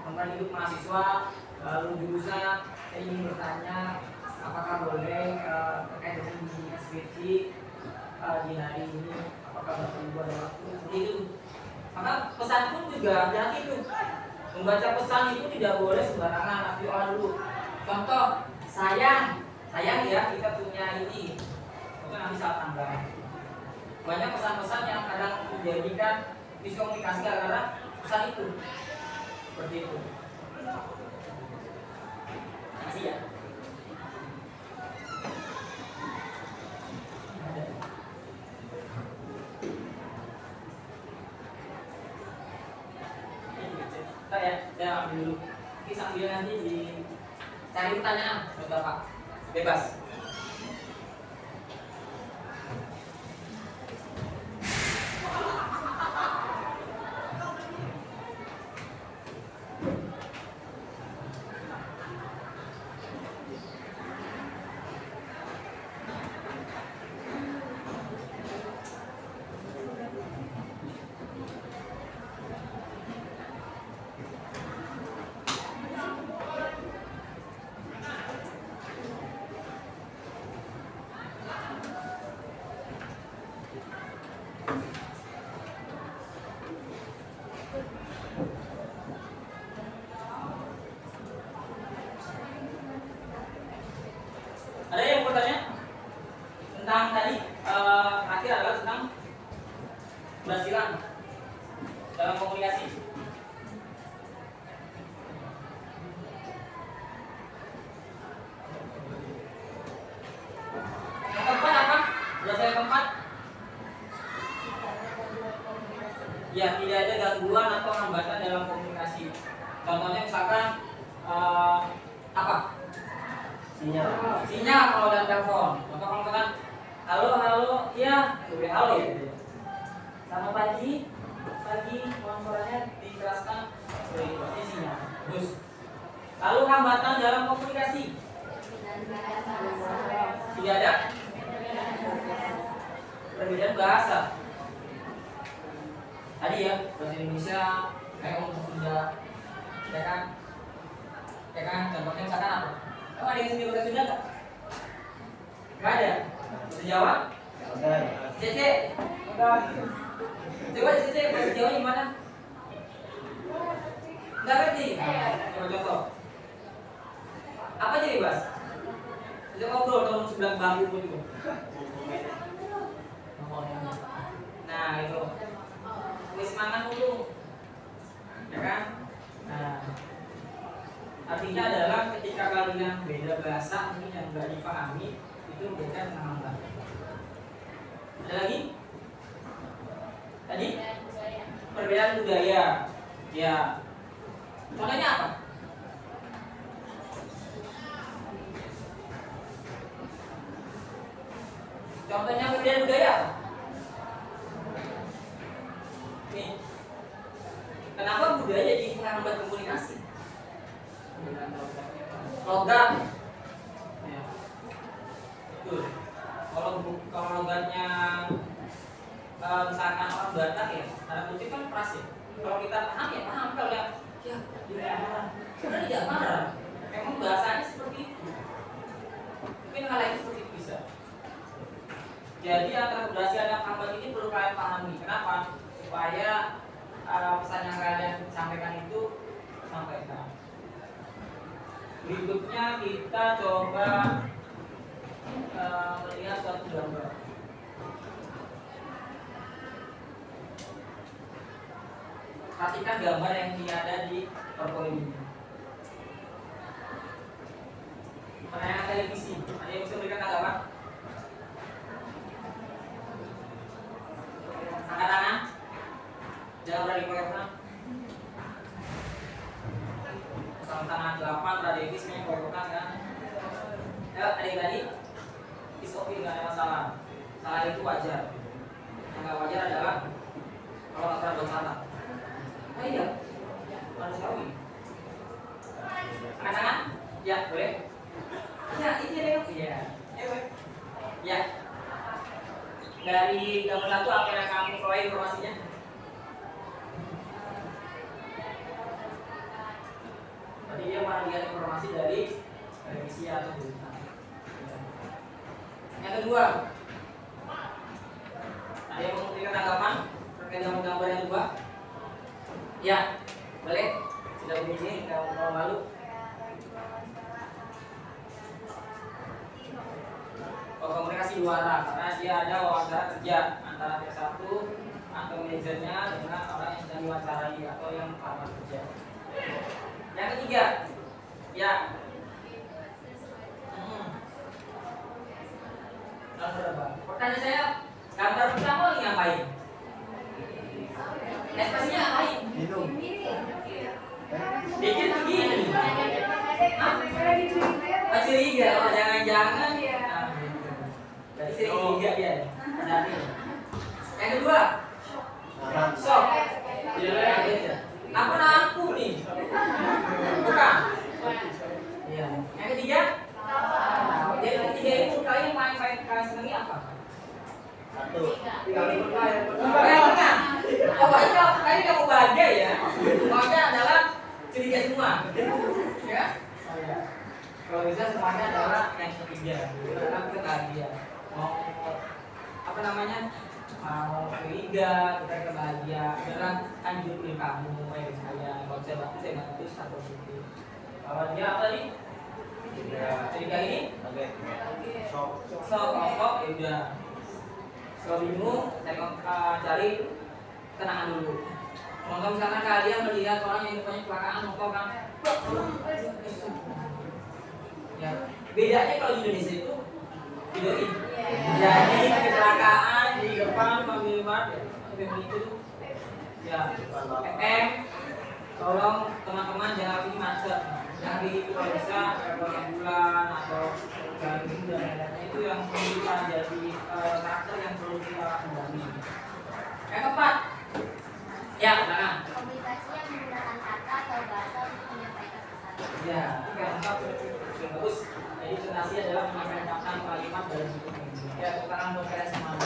A: nomor hidup mahasiswa, lalu jurusan. Saya ingin bertanya, apakah boleh terkait dengan bimbingan skripsi di hari ini? Apakah Bapak Ibu ada waktu? Seperti itu. Maka pesan pun juga hati-hati itu. Membaca pesan itu tidak boleh sembarangan, harus diolah dulu. Contoh, sayang ya kita punya ini, itu nanti saat tanggal. Banyak pesan-pesan yang kadang menjadikan miskomunikasi karena pesan itu, seperti itu. Makasih ya. Ya, saya ambil dulu. Oke, sambil nanti dicari pertanyaan buat Bapak. Bebas. komunikasi. Contohnya misalkan apa? Sinyal kalau dalam telepon. Contoh kalau misalkan halo, iya, udah halo gitu. Selamat pagi, mohon suaranya dikeraskan. Ini sinyal. Terus lalu hambatan dalam komunikasi. Tidak ada perbedaan bahasa. Tadi ya, bahasa Indonesia kayak ngomong Sunda, ya kan? Contohnya misalkan apa? Kamu ada yang sendiri bahasa Sunda nggak? Nggak ada. Bahasa Jawa? Cece? Coba Cece, bahasa Jawa gimana? Nggak ngerti? Coba contoh. Apa jadi bahas? Kita ngobrol kalau sebelah bangku pun itu. Nah itu, wis mangan dulu, ya kan? Nah, artinya adalah ketika kalian beda bahasa mungkin yang nggak dipahami itu memberikan pengalaman. Ada lagi? Tadi perbedaan budaya, ya. Contohnya apa? Contohnya perbedaan budaya apa? Nih, kenapa budaya jadi menghambat komunikasi? Logat, ya. Betul. Kalau logatnya misalkan orang Batak ya, tanda kutip kan pras ya. Kalau kita paham ya paham, kalau ya tidak marah, karena tidak marah. Memang bahasanya seperti itu. Mungkin hal lain seperti itu bisa. Jadi antara durasi dan hambat ini perlu kalian pahami. Kenapa? Supaya pesan yang kalian sampaikan itu sampaikan. Berikutnya kita coba melihat suatu gambar. Perhatikan gambar yang ada di PowerPoint ini. Penayangan televisi. Ada yang bisa memberikan tanggapan? Angkat tangan. Jangan berani koyokkan. Kalau tangan 8 radius punya koyokkan kan? Ya, tadi is okay, nggak ada masalah. Salah itu wajar. Yang nggak wajar adalah kalau nggak pernah bersalah. Oh iya, manusiawi. Angkat tangan? Ya, boleh. Ya, ini deh. Iya. Ya. Dari gambar satu apa yang kamu peroleh informasinya? Tadi dia melihat informasi dari televisi atau berita. Yang kedua, ada yang mau memberikan tanggapan terkait dengan gambar yang kedua? Ya, boleh. Sudah begini, kalau lalu. Komunikasi dua arah, karena dia ada wawancara kerja antara T1 atau manajernya dengan orang yang sedang diwawancarai atau yang melamar kerja. Yang ketiga, ya. Pertanyaan saya, gambar pertama lagi ngapain? Ekspresinya ngapain? Dikit begini. Curiga, oh jangan-jangan. Jadi curiga dia. Yang kedua, shock. Apa aku nih? Bukan. Iya. Yang ketiga, yang ketiga itu kalian paling kalian senangi apa? Satu. Tengah. Pokoknya kalian kamu bahagia ya. Pokoknya adalah curiga semua. Ya. Kalau bisa semuanya adalah yang ketiga. Kita bahagia. Mau apa namanya? Mau curiga, kita bahagia. Adalah anjurin kamu, saya. Kalau saya bantu, saya bantu secara positif. Kalau dia apa tadi? Curiga ini? Sok ya udah. Kalau bingung, saya cari tenangan dulu. Contoh misalkan kalian melihat orang yang punya kecelakaan motor kan, ya bedanya kalau di Indonesia itu videoin. Jadi kecelakaan di depan mobil itu ya PM tolong teman-teman jangan ini macet. Dari itu kalau bisa bulan atau dari itu yang perlu kita jadi karakter yang perlu kita kendali. Yang keempat, ya silakan.
B: Komunikasi yang menggunakan kata atau bahasa untuk menyampaikan pesan.
A: Ya, itu yang keempat yang bagus. Jadi komunikasi adalah menyampaikan kalimat dalam bentuk ini. Ya, sekarang buat kalian semuanya.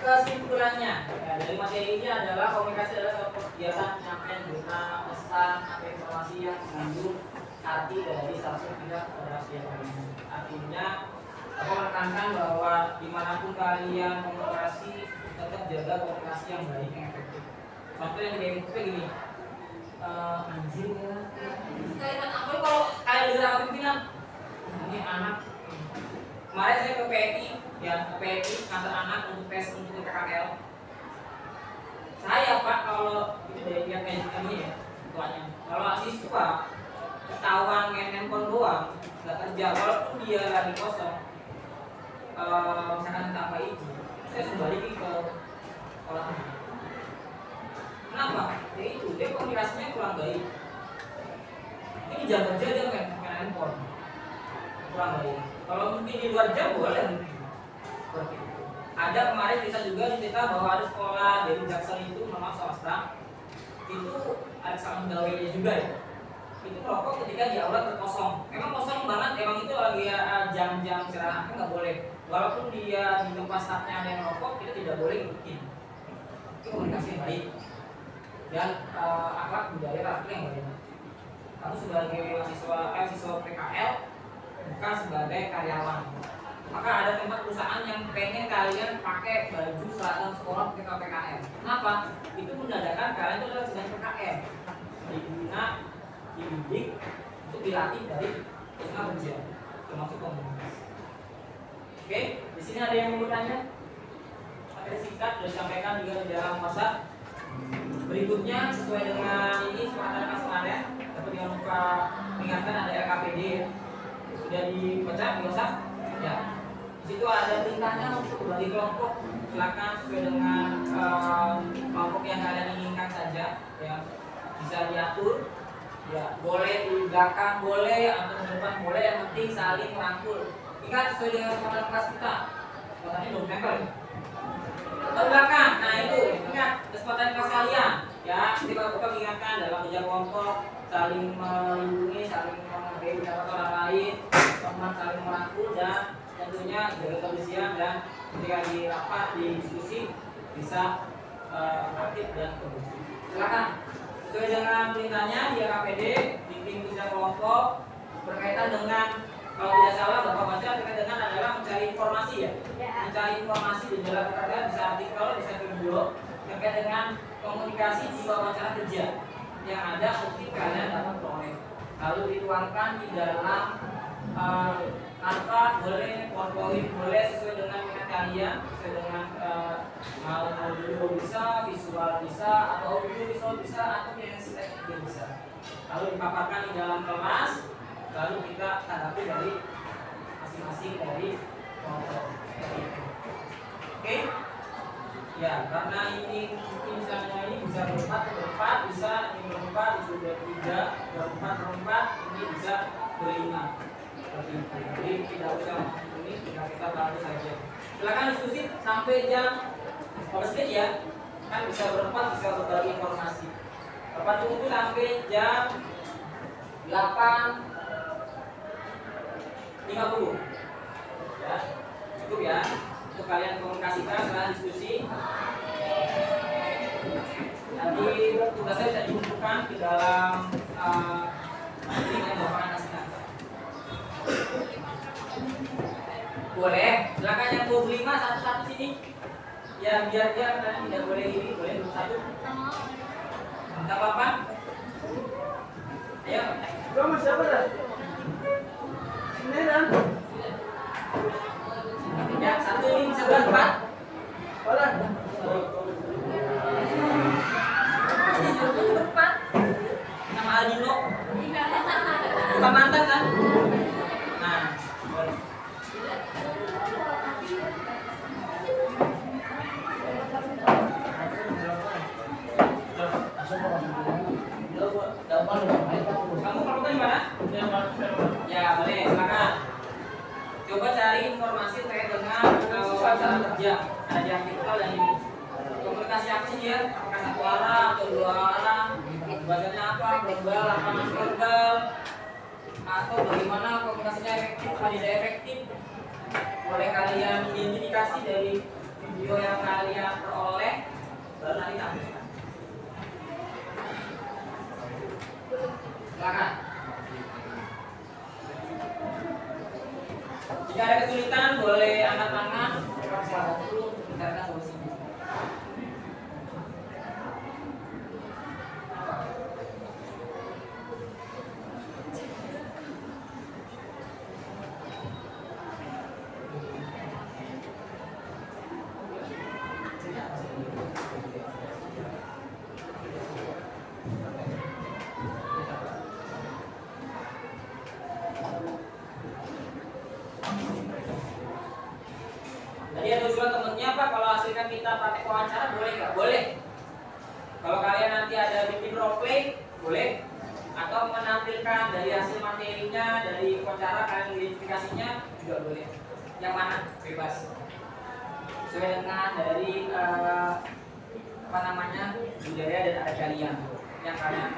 A: Kesimpulannya, ya, dari materi ini adalah komunikasi adalah suatu kegiatan penyampaian berita, pesan, atau informasi yang mengandung arti dari satu pihak kepada pihak lain. Artinya, aku menekankan bahwa dimanapun kalian komunikasi, tetap jaga komunikasi yang baik, yang efektif. Contoh yang kayak gini, anjing ya. Kalimat apa kalau kalian dengar apa pimpinan? Ini anak. Kemarin saya ke PNI, ya ke PNI kantor anak untuk tes untuk PKL. Saya Pak kalau itu dari pihak ini ya, tuanya. Kalau siswa ketahuan main handphone doang, nggak kerja, walaupun dia lagi kosong, misalkan tambah itu, saya sudah balikin ke orang. Kenapa? Ya itu, dia komunikasinya kurang baik. Ini jam kerja dia main handphone, kurang baik. Kalau mungkin di luar jam boleh mungkin. Seperti itu. Ada kemarin kita juga cerita bahwa ada sekolah dari Jackson itu memang swasta, itu ada sama pegawainya juga ya. Itu merokok ketika di aula terkosong. Emang kosong banget, emang itu lagi jam-jam istirahatnya nggak boleh. Walaupun dia di tempat staffnya ada yang merokok, kita tidak boleh ikutin. Itu komunikasi yang baik dan akhlak budaya rapi yang baik. Kamu sebagai siswa PKL bukan sebagai karyawan. Maka ada tempat perusahaan yang pengen kalian pakai baju seragam sekolah PKL. Kenapa? Itu menandakan kalian itu adalah sedang PKL. Dibina, dididik untuk dilatih dari usaha kerja, termasuk komunikasi. Oke, di sini ada yang mau bertanya? Materi singkat sudah disampaikan juga di dalam WhatsApp. Berikutnya sesuai dengan ini kesepakatan kemarin, dapat jangan lupa mengingatkan ada LKPD sudah dibaca di WhatsApp. Ya, di situ ada perintahnya untuk bagi kelompok. Silakan sesuai dengan kelompok yang kalian inginkan saja. Ya, bisa diatur. Ya, boleh di belakang boleh atau di depan boleh, yang penting saling merangkul. Ingat sesuai dengan kesepakatan kelas kita. Kesepakatannya belum tempel. Ke belakang, nah itu ingat kesempatan kelas kalian ya. Jadi kalau kita ingatkan dalam kerja kelompok saling melindungi, saling menghargai pendapat orang lain, teman saling merangkul dan tentunya jaga kebersihan dan ketika di rapat di diskusi bisa aktif dan kondusif. Silakan sesuai dengan perintahnya di KPD bimbing kerja kelompok berkaitan dengan kalau tidak salah Bapak baca terkait dengan adalah mencari informasi ya. Mencari informasi di dalam pekerjaan bisa artikel, bisa video terkait dengan komunikasi di wawancara kerja yang ada mungkin kalian dapat peroleh. Lalu dituangkan di dalam Canva boleh, PowerPoint boleh sesuai dengan minat kalian, sesuai dengan mau audio bisa, visual bisa, atau audio visual bisa, atau yang slide juga bisa. Lalu dipaparkan di dalam kelas. Lalu kita tanggapi dari masing-masing dari kelompok. Oke? Ya, karena ini misalnya ini bisa berempat, bisa ini berempat, itu bertiga, berempat, ini bisa berlima. Seperti itu. Jadi tidak usah ini, kita tahu saja. Silakan diskusi sampai jam sedikit ya. Kan bisa berempat, bisa berbagi informasi. Bapak tunggu sampai jam 8:50 ya, cukup ya untuk kalian komunikasikan setelah diskusi. Nanti tugasnya bisa dikumpulkan di dalam link yang Bapak kasihkan. Boleh, silakan yang 25 satu-satu sini. Ya biar dia kalian tidak boleh ini, boleh satu. Enggak apa-apa. Ayo.
E: Kamu siapa dah? Ini dah.
A: Ya, satu ini bisa berempat.
E: Boleh.
A: Berempat. Nama Aldino. Bukan mantan kan? Nah, boleh. Kamu fakultas di mana? Ya, boleh, silakan. Coba cari informasi terkait dengan wawancara kerja. Ada di artikel yang ini. Komunikasi apa sih dia? Apakah satu arah atau dua arah? Bahasanya apa? Verbal, apa non verbal? Atau bagaimana komunikasinya efektif atau tidak efektif? Boleh kalian identifikasi dari video yang kalian peroleh, baru nanti tampilkan. Silakan. Jika ada kesulitan, boleh angkat tangan. Silakan dulu mencarikan solusinya. Tadi ada usulan temennya Pak, kalau hasilkan kita praktek wawancara boleh nggak? Boleh. Kalau kalian nanti ada bikin role play, boleh. Atau menampilkan dari hasil materinya, dari wawancara kalian identifikasinya juga boleh. Yang mana? Bebas. Sesuai dengan dari budaya dan adat kalian yang kalian.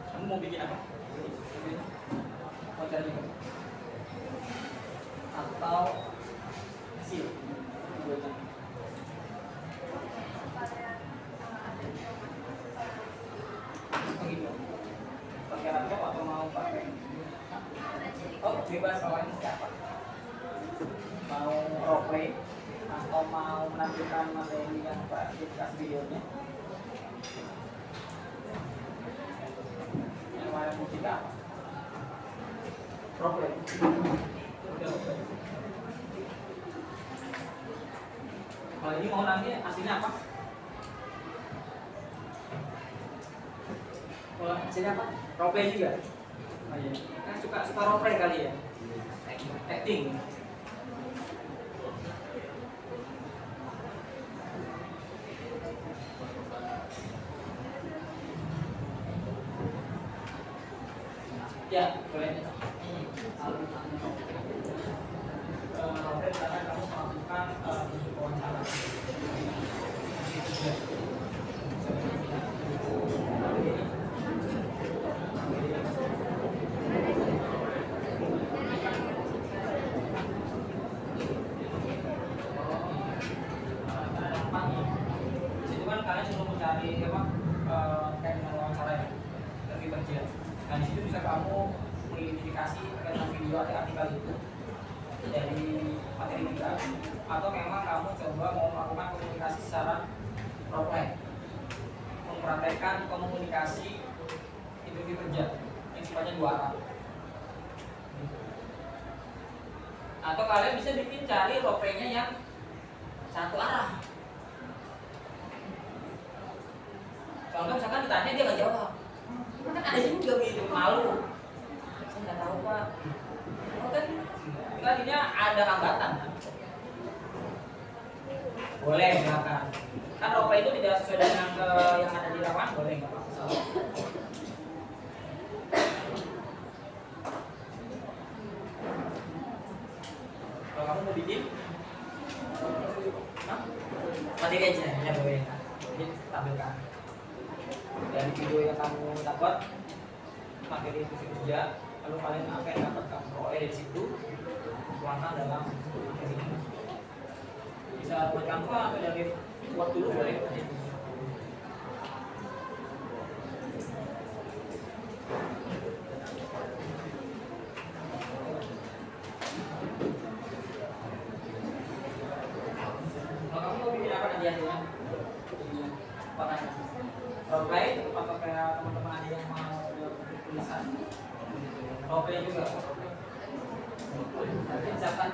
A: Kamu mau bikin apa? Wawancara juga atau hasil begitu pakai laptop atau mau pakai bebas awalnya siapa mau role play atau mau menampilkan materi yang dikasih videonya yang mana mau kita apa problem. Kalau ini mau nanti hasilnya apa? Kalau hasilnya apa? Role juga. Oh iya. Kan suka role kali ya. Acting. Ya, boleh. Karena kamu melakukan wawancara. Situ kan kalian suruh mencari apa kayak dengan wawancara ya, lebih kerja. Nah di situ bisa kamu mengidentifikasi terkait dengan video atau artikel itu dari materi kita, atau memang kamu coba mau melakukan komunikasi secara role play, mempraktekkan komunikasi interview kerja yang sifatnya dua arah. Atau kalian bisa bikin cari role play-nya yang satu arah. Contoh misalkan ditanya dia nggak jawab, kan ada sih juga begitu malu. Saya nggak tahu Pak. Oh kan tadinya ada hambatan kan? Boleh silakan. Kan role play itu tidak sesuai dengan yang ada di lapangan, boleh nggak apa-apa. Kalau kamu mau bikin, materi aja ya boleh. Jadi tampilkan dari video yang kamu dapat materi itu kerja, lalu kalian apa yang dapat kamu peroleh dari situ tuangkan dalam materi ini. Bisa buat Canva atau dari Word dulu boleh. Kalau kamu mau bikin apa nanti hasilnya? Apakah role play atau kayak teman-teman ada yang mau tulisan? Role play juga. Nanti misalkan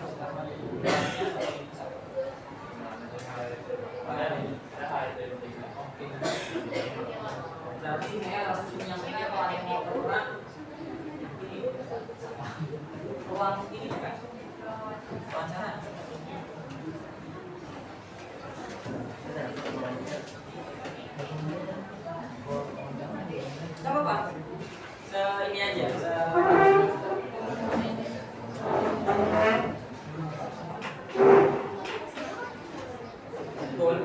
A: berarti saya harus menyampaikan kalau ada yang mau berperan ini ruang ini kan wawancara Betul.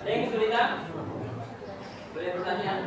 A: Ada yang kesulitan? Boleh bertanya?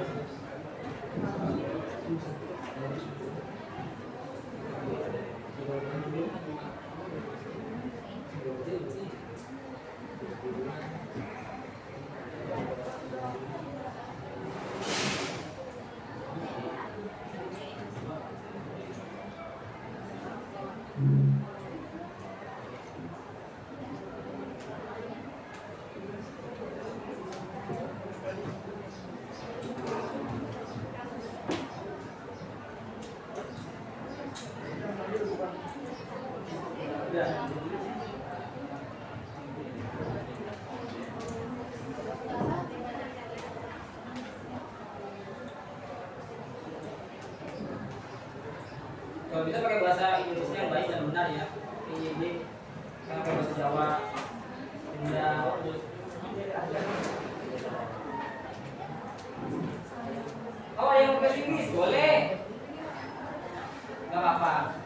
A: Ya. Kalau bisa pakai bahasa Indonesia yang baik dan benar ya. Ini pakai bahasa Jawa. Tidak. Oh, yang pakai Inggris boleh. Gak apa-apa.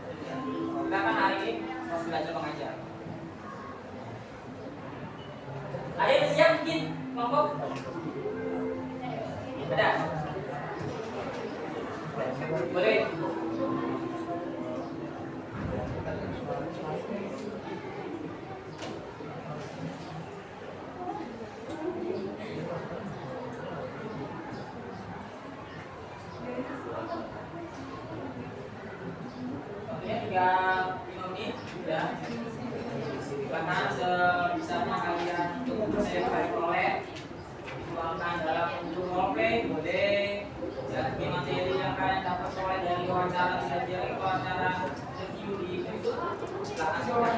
A: Kita kan hari ini harus belajar mengajar. Ada yang siap bikin kelompok? Ada? Boleh. Waktunya 5 menit ya. Silakan sebisanya kalian untuk saya peroleh dituangkan dalam bentuk roleplay boleh. Jadi materi yang kalian dapat peroleh dari wawancara saja, wawancara review di YouTube. Silakan silakan.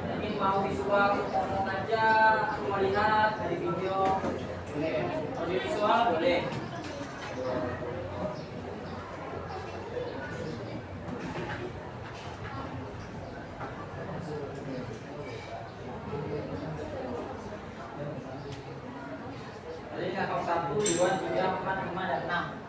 A: Mungkin mau visual ngomong aja, aku melihat dari video boleh. Audio visual boleh. Jadi kakak 1, 2, 3, 4, 5, dan 6.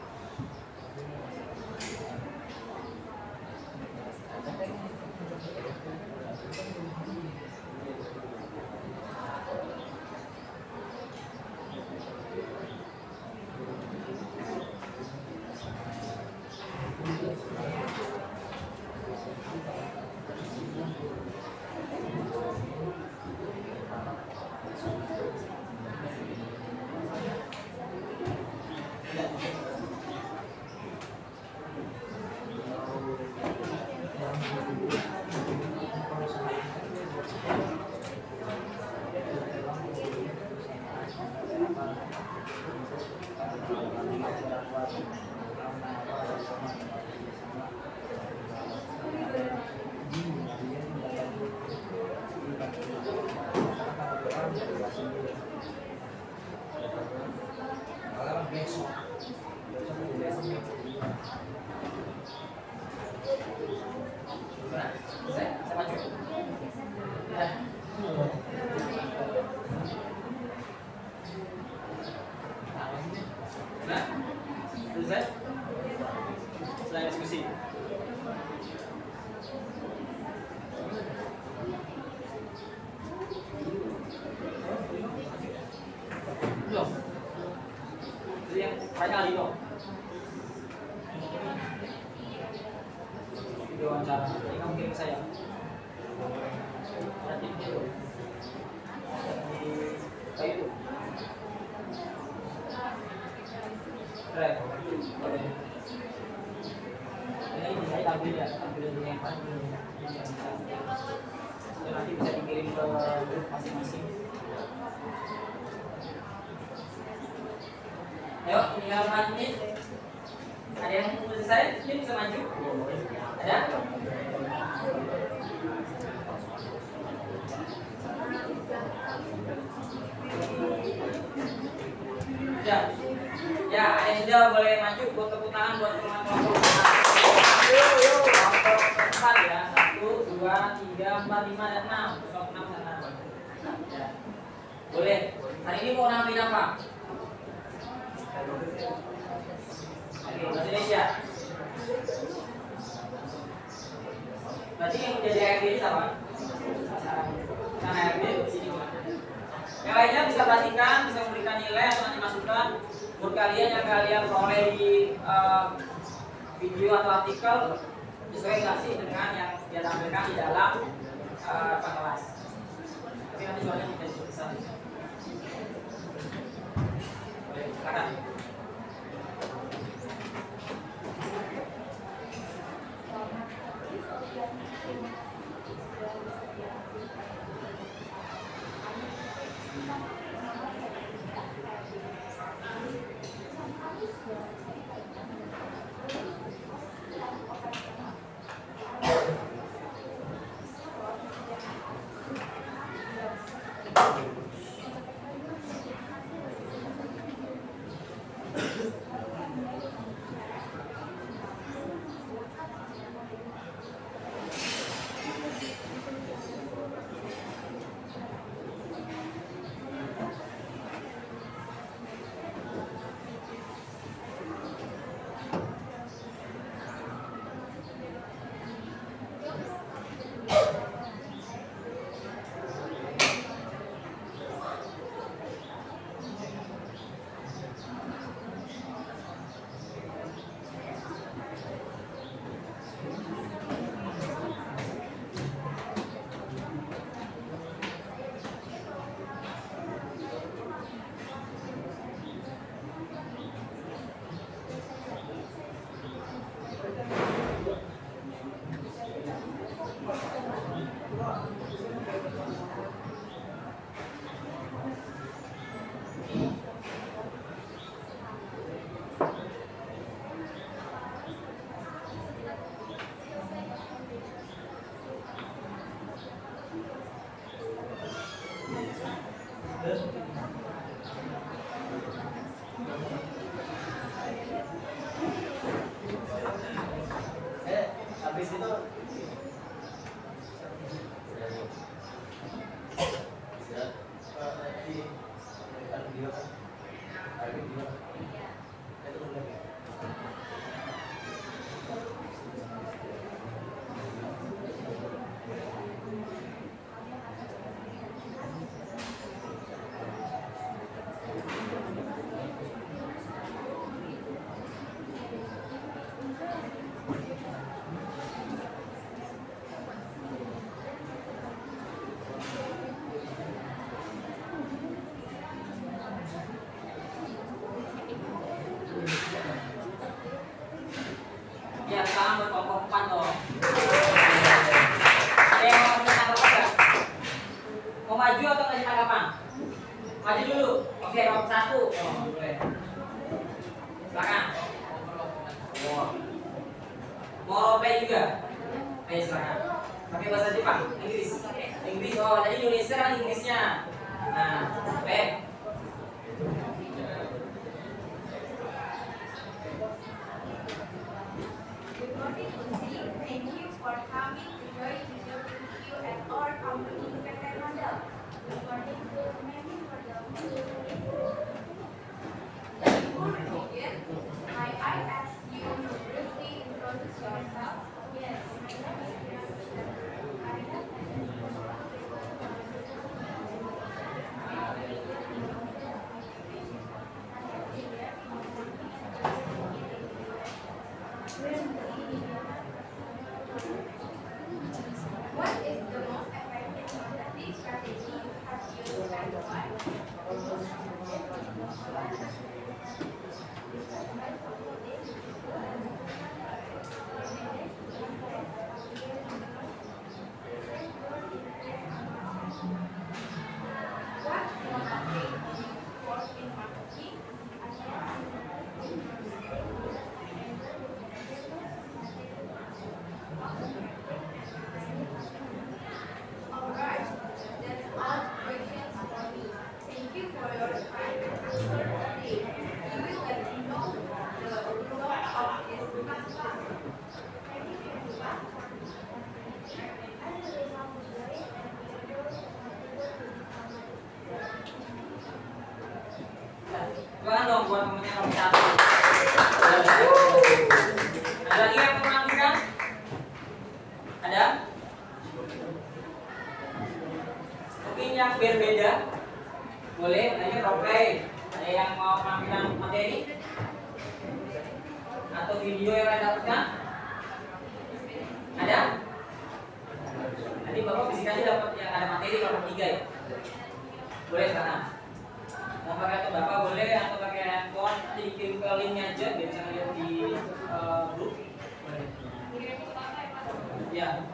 A: Selesai? Selesai diskusi. Belum. Jadi yang tanya lagi dong. Video wawancara. Ini kamu kirim ke saya. Nanti video. Kayak itu. Keren. Ini saya tampil ya, tampilan yang paling nanti bisa dikirim ke grup masing-masing. Ayo, tinggal 4 menit. Ada yang sudah selesai, mungkin bisa maju. Ada? Ya, ya, ada yang sudah boleh maju. Buat tepuk tangan buat teman-teman kelompok 4 ya. 1, 2, 3, 4, 5, dan 6. Kelompok 6 sana. Ya. Boleh. Hari ini mau nampilin apa? Oke, bahasa Indonesia. Berarti yang menjadi ARD ini siapa? Karena ARD di sini. Yang lainnya bisa perhatikan, bisa memberikan nilai atau nanti masukan buat kalian yang kalian peroleh di video atau artikel sesuai nggak sih dengan yang dia tampilkan di dalam kelas. Tapi nanti soalnya kita bisa. Boleh, silakan.
D: Habis itu
A: Ya, sekarang buat kelompok 4 dong. Ada yang mau kasih tanggapan nggak? Mau maju atau kasih tanggapan? Maju dulu. Oke, kelompok 1. Oh, boleh. Silakan. Mau roleplay juga? Ayo silakan. Pakai bahasa Jepang, Inggris. Inggris. Oh, tadi Indonesia kan Inggrisnya. Nah, baik.
B: Good morning, Uzi. Thank you for coming to join video review at our company PT Honda. Good morning to many for the Before we begin, may I ask you to briefly introduce yourself? Yes, my name is Arina.
A: satu. Ada lagi yang mau mengajukan? Ada? Mungkin yang berbeda boleh, hanya roleplay. Ada yang mau menampilkan materi atau video yang ada dapatkan? Ada? Nanti bapak bisik aja dapat yang ada materi kelompok 3 ya. Boleh sekarang. Mau pakai atau bapak boleh atau pakai handphone, nanti dikirim ke linknya aja biar bisa lihat di grup. Boleh. Ya.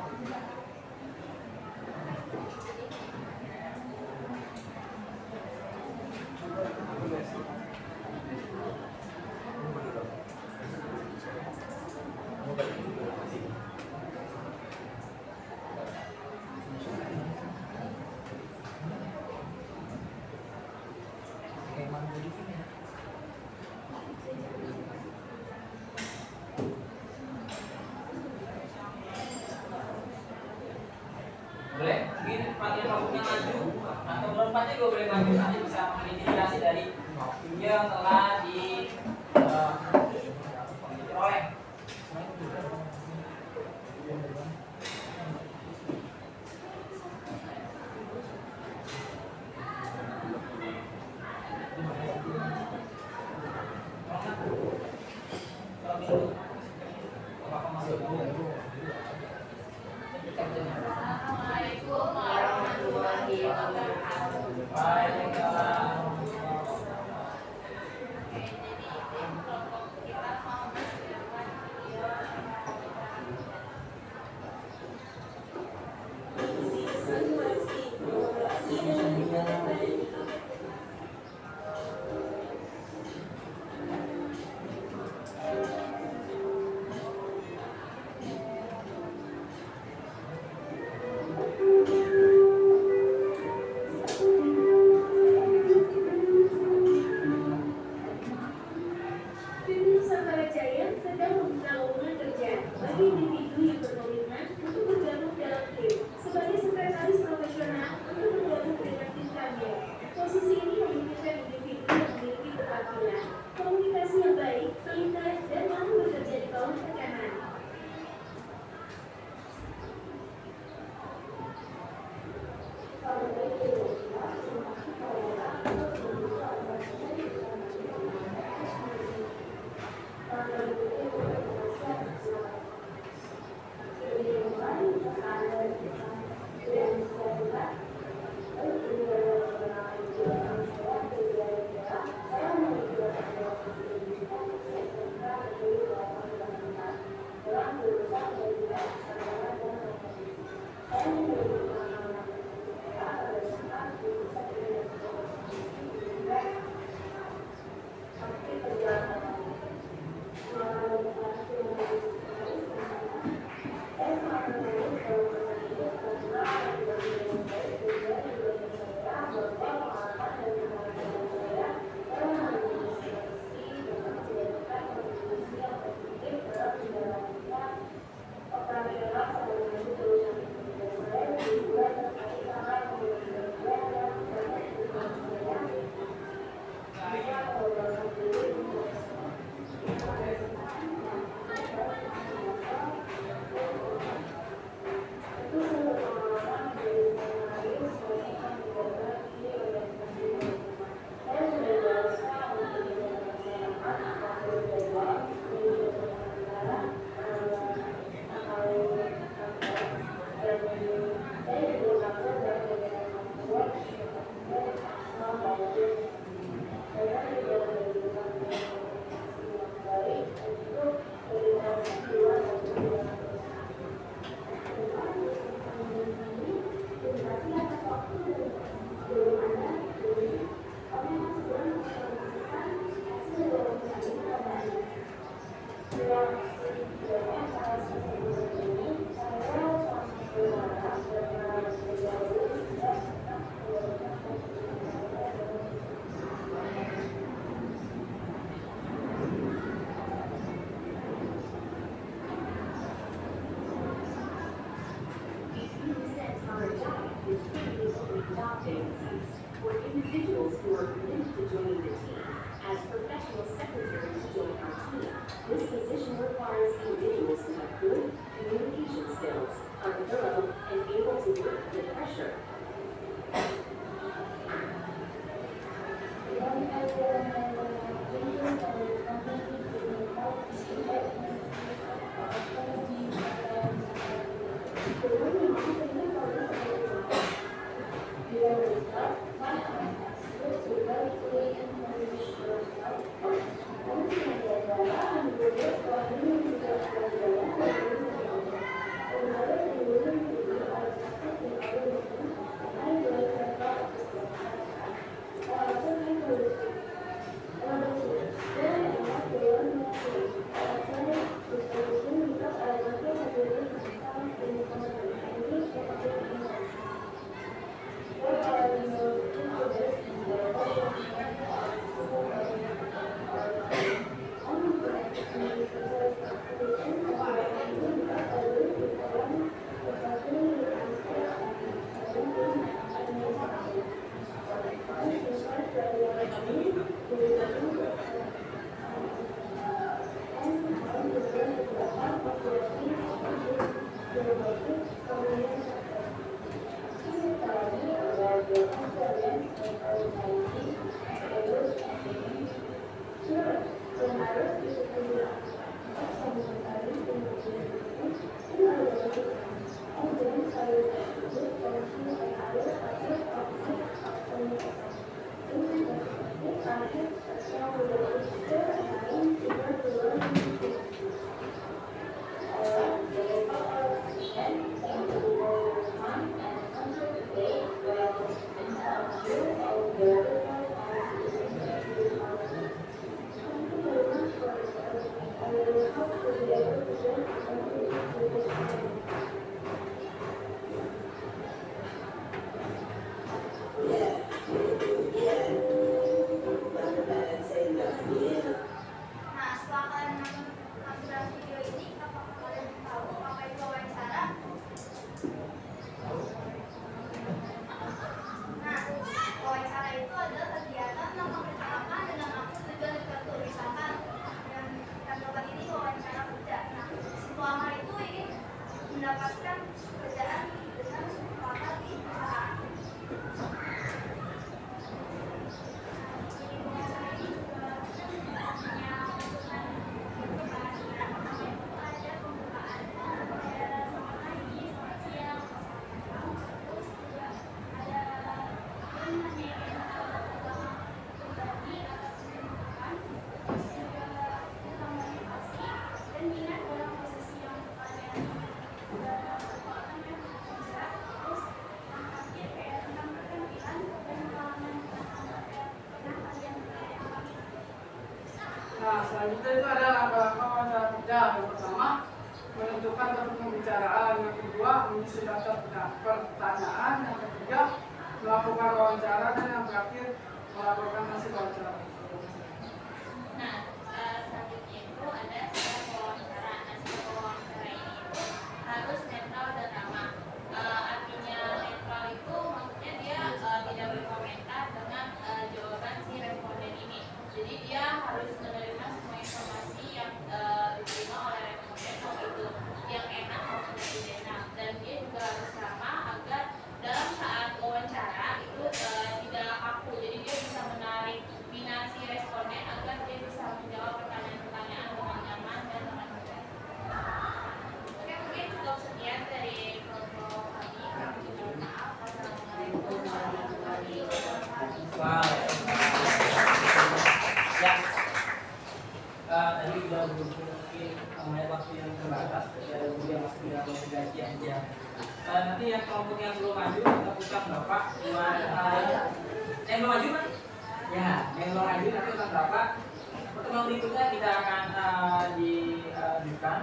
A: Boleh, mungkin pakai kelompoknya maju atau lompatnya juga boleh maju, nanti bisa mengidentifikasi dari video yang telah diperoleh.
B: Assalamualaikum warahmatullahi wabarakatuh.
A: Waalaikumsalam.
B: Oke, jadi kelompok kita mau mempersiapkan video
F: Tim Sambarajaya sedang membuka lowongan kerja bagi individu yang berkomitmen untuk bergabung dalam tim sebagai sekretaris profesional untuk bergabung dengan tim kami. Posisi ini membutuhkan individu yang memiliki keterampilan, komunikasi yang baik, pintar, dan mampu bekerja di bawah tekanan.
G: for individuals who are committed to joining the team
F: as professional secretaries join our team. This position requires individuals who have good communication skills, are thorough, and able to work under pressure.
B: Nah, setelah kalian menonton video ini, apakah kalian tahu apa itu wawancara? Nah, wawancara itu adalah kegiatan yang mempercayai dengan maksud tujuan tertentu. Misalkan yang kita lakukan ini wawancara kerja. Nah, si pelamar itu ingin mendapatkan pekerjaan dengan pelamar di perusahaan.
E: Nah, selanjutnya itu ada langkah-langkah wawancara kerja. Yang pertama, menentukan topik pembicaraan. Yang kedua, mengisi daftar pertanyaan. Yang ketiga, melakukan wawancara. Dan yang terakhir, melaporkan hasil wawancara.
G: Nah, selanjutnya itu ada syarat wawancara. Nah, syarat wawancara ini itu harus netral dan ramah. Artinya netral itu maksudnya dia tidak berkomentar dengan jawaban si responden ini. Jadi dia harus menerima semua informasi yang diterima oleh responden, mau itu yang enak maupun yang tidak enak. Dan dia juga harus ramah agar dalam saat wawancara itu tidak kaku. Jadi dia bisa menarik minat si responden agar dia bisa menjawab pertanyaan-pertanyaan dengan nyaman dan dengan mudah. Oke, mungkin cukup sekian dari kelompok kami. Kami mohon maaf. Wassalamualaikum warahmatullahi wabarakatuh.
A: Ya, tadi sudah berhubung mungkin mengenai waktu yang terbatas, ada juga masih dalam investigasi aja. Nanti yang kelompok yang belum maju, kita putar Bapak buat yang belum maju kan? Ya, yang belum maju nanti putar Bapak. Pertemuan berikutnya kita akan dilanjutkan.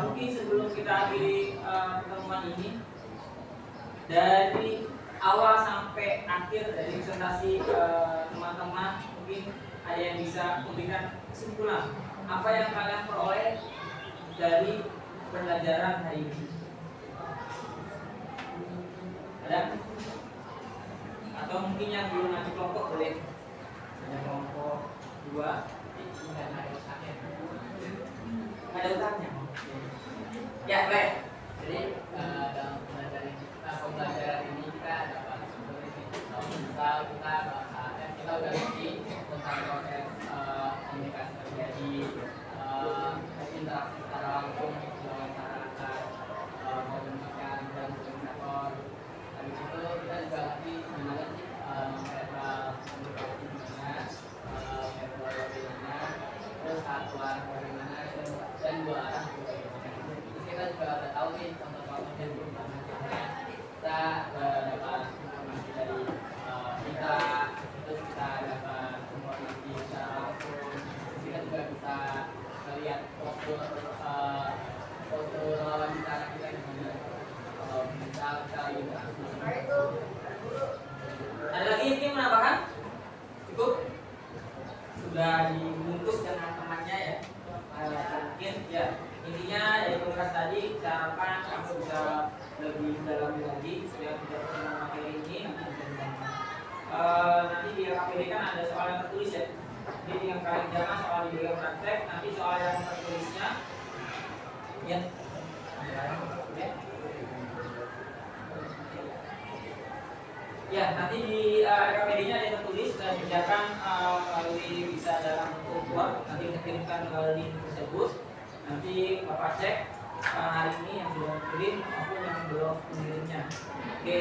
A: Mungkin sebelum kita akhiri pertemuan ini, dari awal sampai akhir dari presentasi teman-teman, mungkin ada yang bisa memberikan kesimpulan apa yang kalian peroleh dari pembelajaran hari ini. Ada? Atau mungkin yang belum maju kelompok boleh Ada kelompok 2. Ada utangnya. Ya, baik.
H: Jadi dalam pembelajaran ini kita dapat misal kita udah ngerti tentang proses komunikasi terjadi, interaksi secara langsung dengan masyarakat, komunikasi dan komunikator. Habis itu kita juga ngerti gimana sih verbal komunikasi gimana, verbal bagaimana, terus satuan bagaimana dan dua arah bagaimana. Terus kita juga udah tahu nih contoh-contohnya gimana caranya kita dapat informasi dari kita, terus kita dapat informasi secara langsung, terus kita juga bisa melihat postur lawan bicara kita gimana kalau misal kita interaksi.
A: Ada lagi yang ingin menambahkan? Cukup? Sudah dibungkus dengan temannya ya? Mungkin ya, intinya dari komunikasi tadi saya harapkan kamu bisa lebih dalam lagi supaya tidak terlalu materi ini nanti bisa dibangun. Nanti di KPD kan ada soal yang tertulis ya. Jadi yang kalian jangan soal di bagian praktek, nanti soal yang tertulisnya ya. Ya, nanti di KPD-nya ada yang tertulis dan kerjakan melalui bisa dalam bentuk Word, nanti kita kirimkan link tersebut. Nanti Bapak cek hari ini yang sudah kirim maupun yang belum mengirimnya. Oke,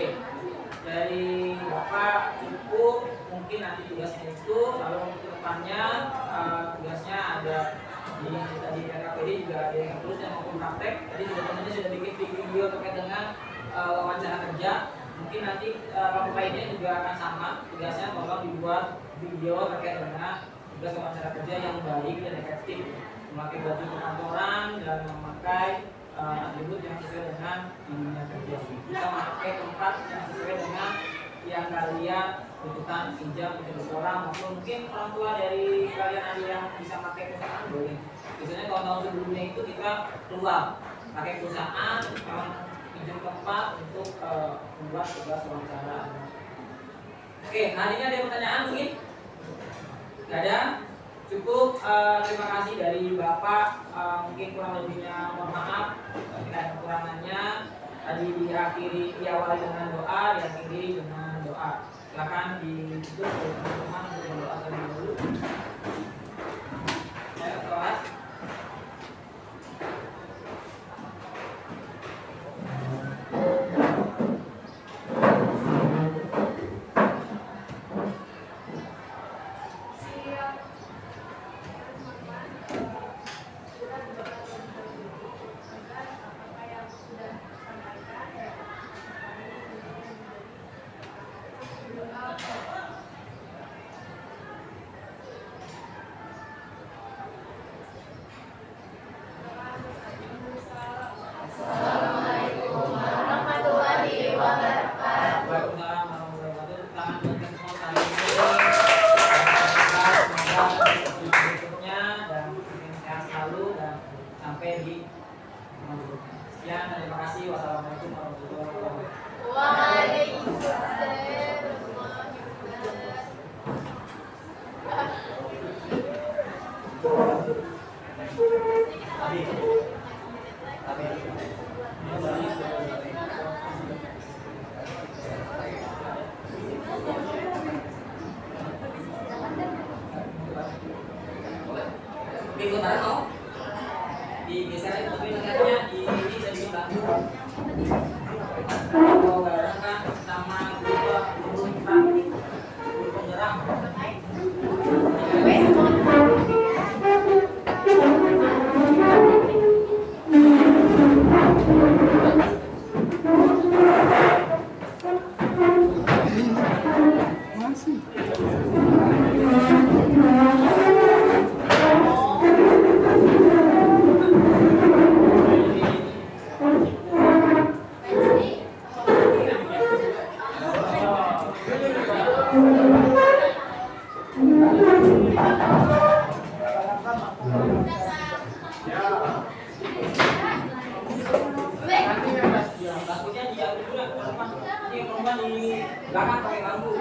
A: dari Bapak cukup mungkin nanti tugasnya itu, lalu ke depannya tugasnya ada di tadi KPD juga ada yang tertulis dan maupun praktek. Tadi teman-temannya sudah bikin video terkait dengan wawancara kerja. Mungkin nanti kelompok lainnya juga akan sama tugasnya, tolong dibuat video terkait dengan tugas wawancara kerja yang baik dan efektif, memakai baju kantoran dan memakai atribut yang sesuai dengan dunia kerja. Bisa memakai tempat yang sesuai dengan yang kalian tuntutan pinjam untuk orang, maupun mungkin orang tua dari kalian ada yang bisa pakai perusahaan boleh. Biasanya tahun-tahun sebelumnya itu kita keluar pakai perusahaan pinjam tempat untuk membuat tugas wawancara. Oke, hari ini ada pertanyaan mungkin? Gak ada? Cukup, terima kasih dari Bapak. Mungkin kurang lebihnya mohon maaf jika ada kekurangannya. Tadi diawali dengan doa, diakhiri dengan doa. Silakan ditutup oleh teman-teman untuk berdoa terlebih dahulu. Saya kelas. Di belakang pakai lampu.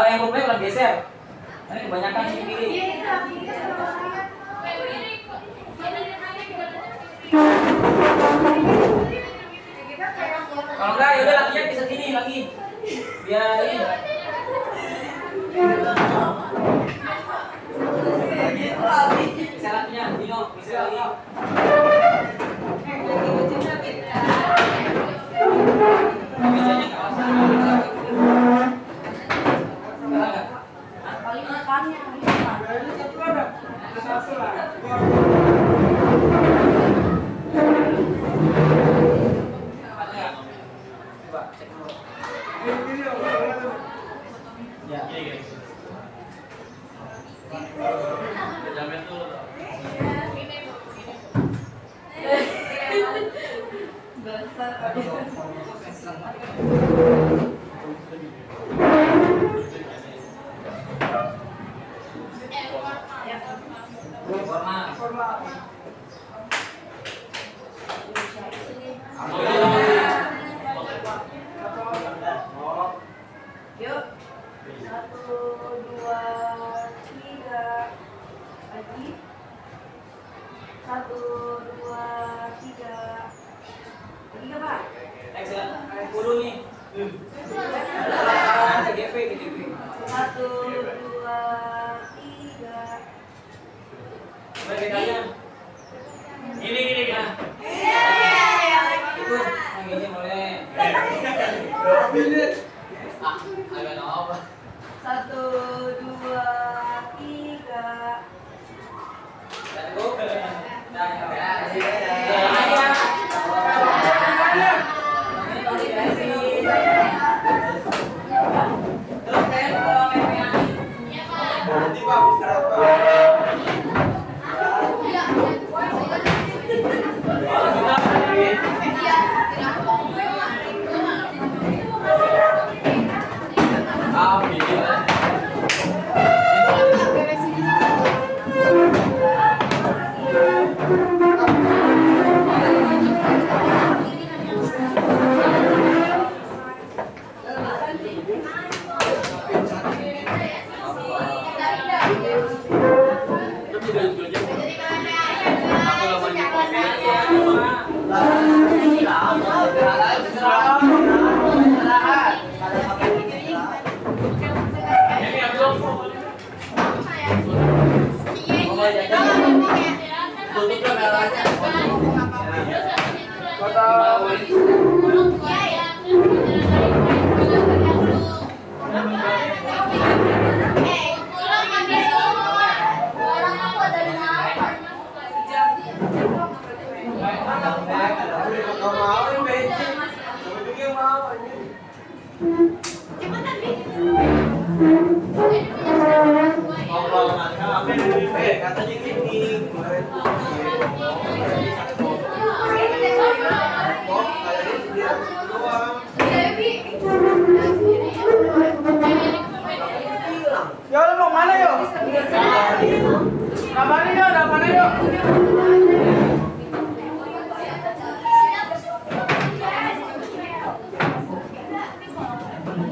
A: Yang rumahnya udah geser. Ini kebanyakan sini kiri. Kalau enggak ya udah latihan bisa sini lagi. Biar ini. Bisa latihan, Dino, bisa lagi. Mejanya ke atas.
B: Paling depannya.
A: Coba cek dulu. Ya.
B: Yuk. 1, 2, 3. Lagi. 1, 2, 3. Lagi nggak, Pak?
A: Excellent. Kudu nih. TGP.
B: 1, 2, 3.
A: Bedanya. Gini kan. Itu ini boleh.
B: 1, 2, 3.
A: Terus kalau
D: Katanya gini kemarin
E: Yo, lu mau mana yo? Kabarin yo, udah mana yo?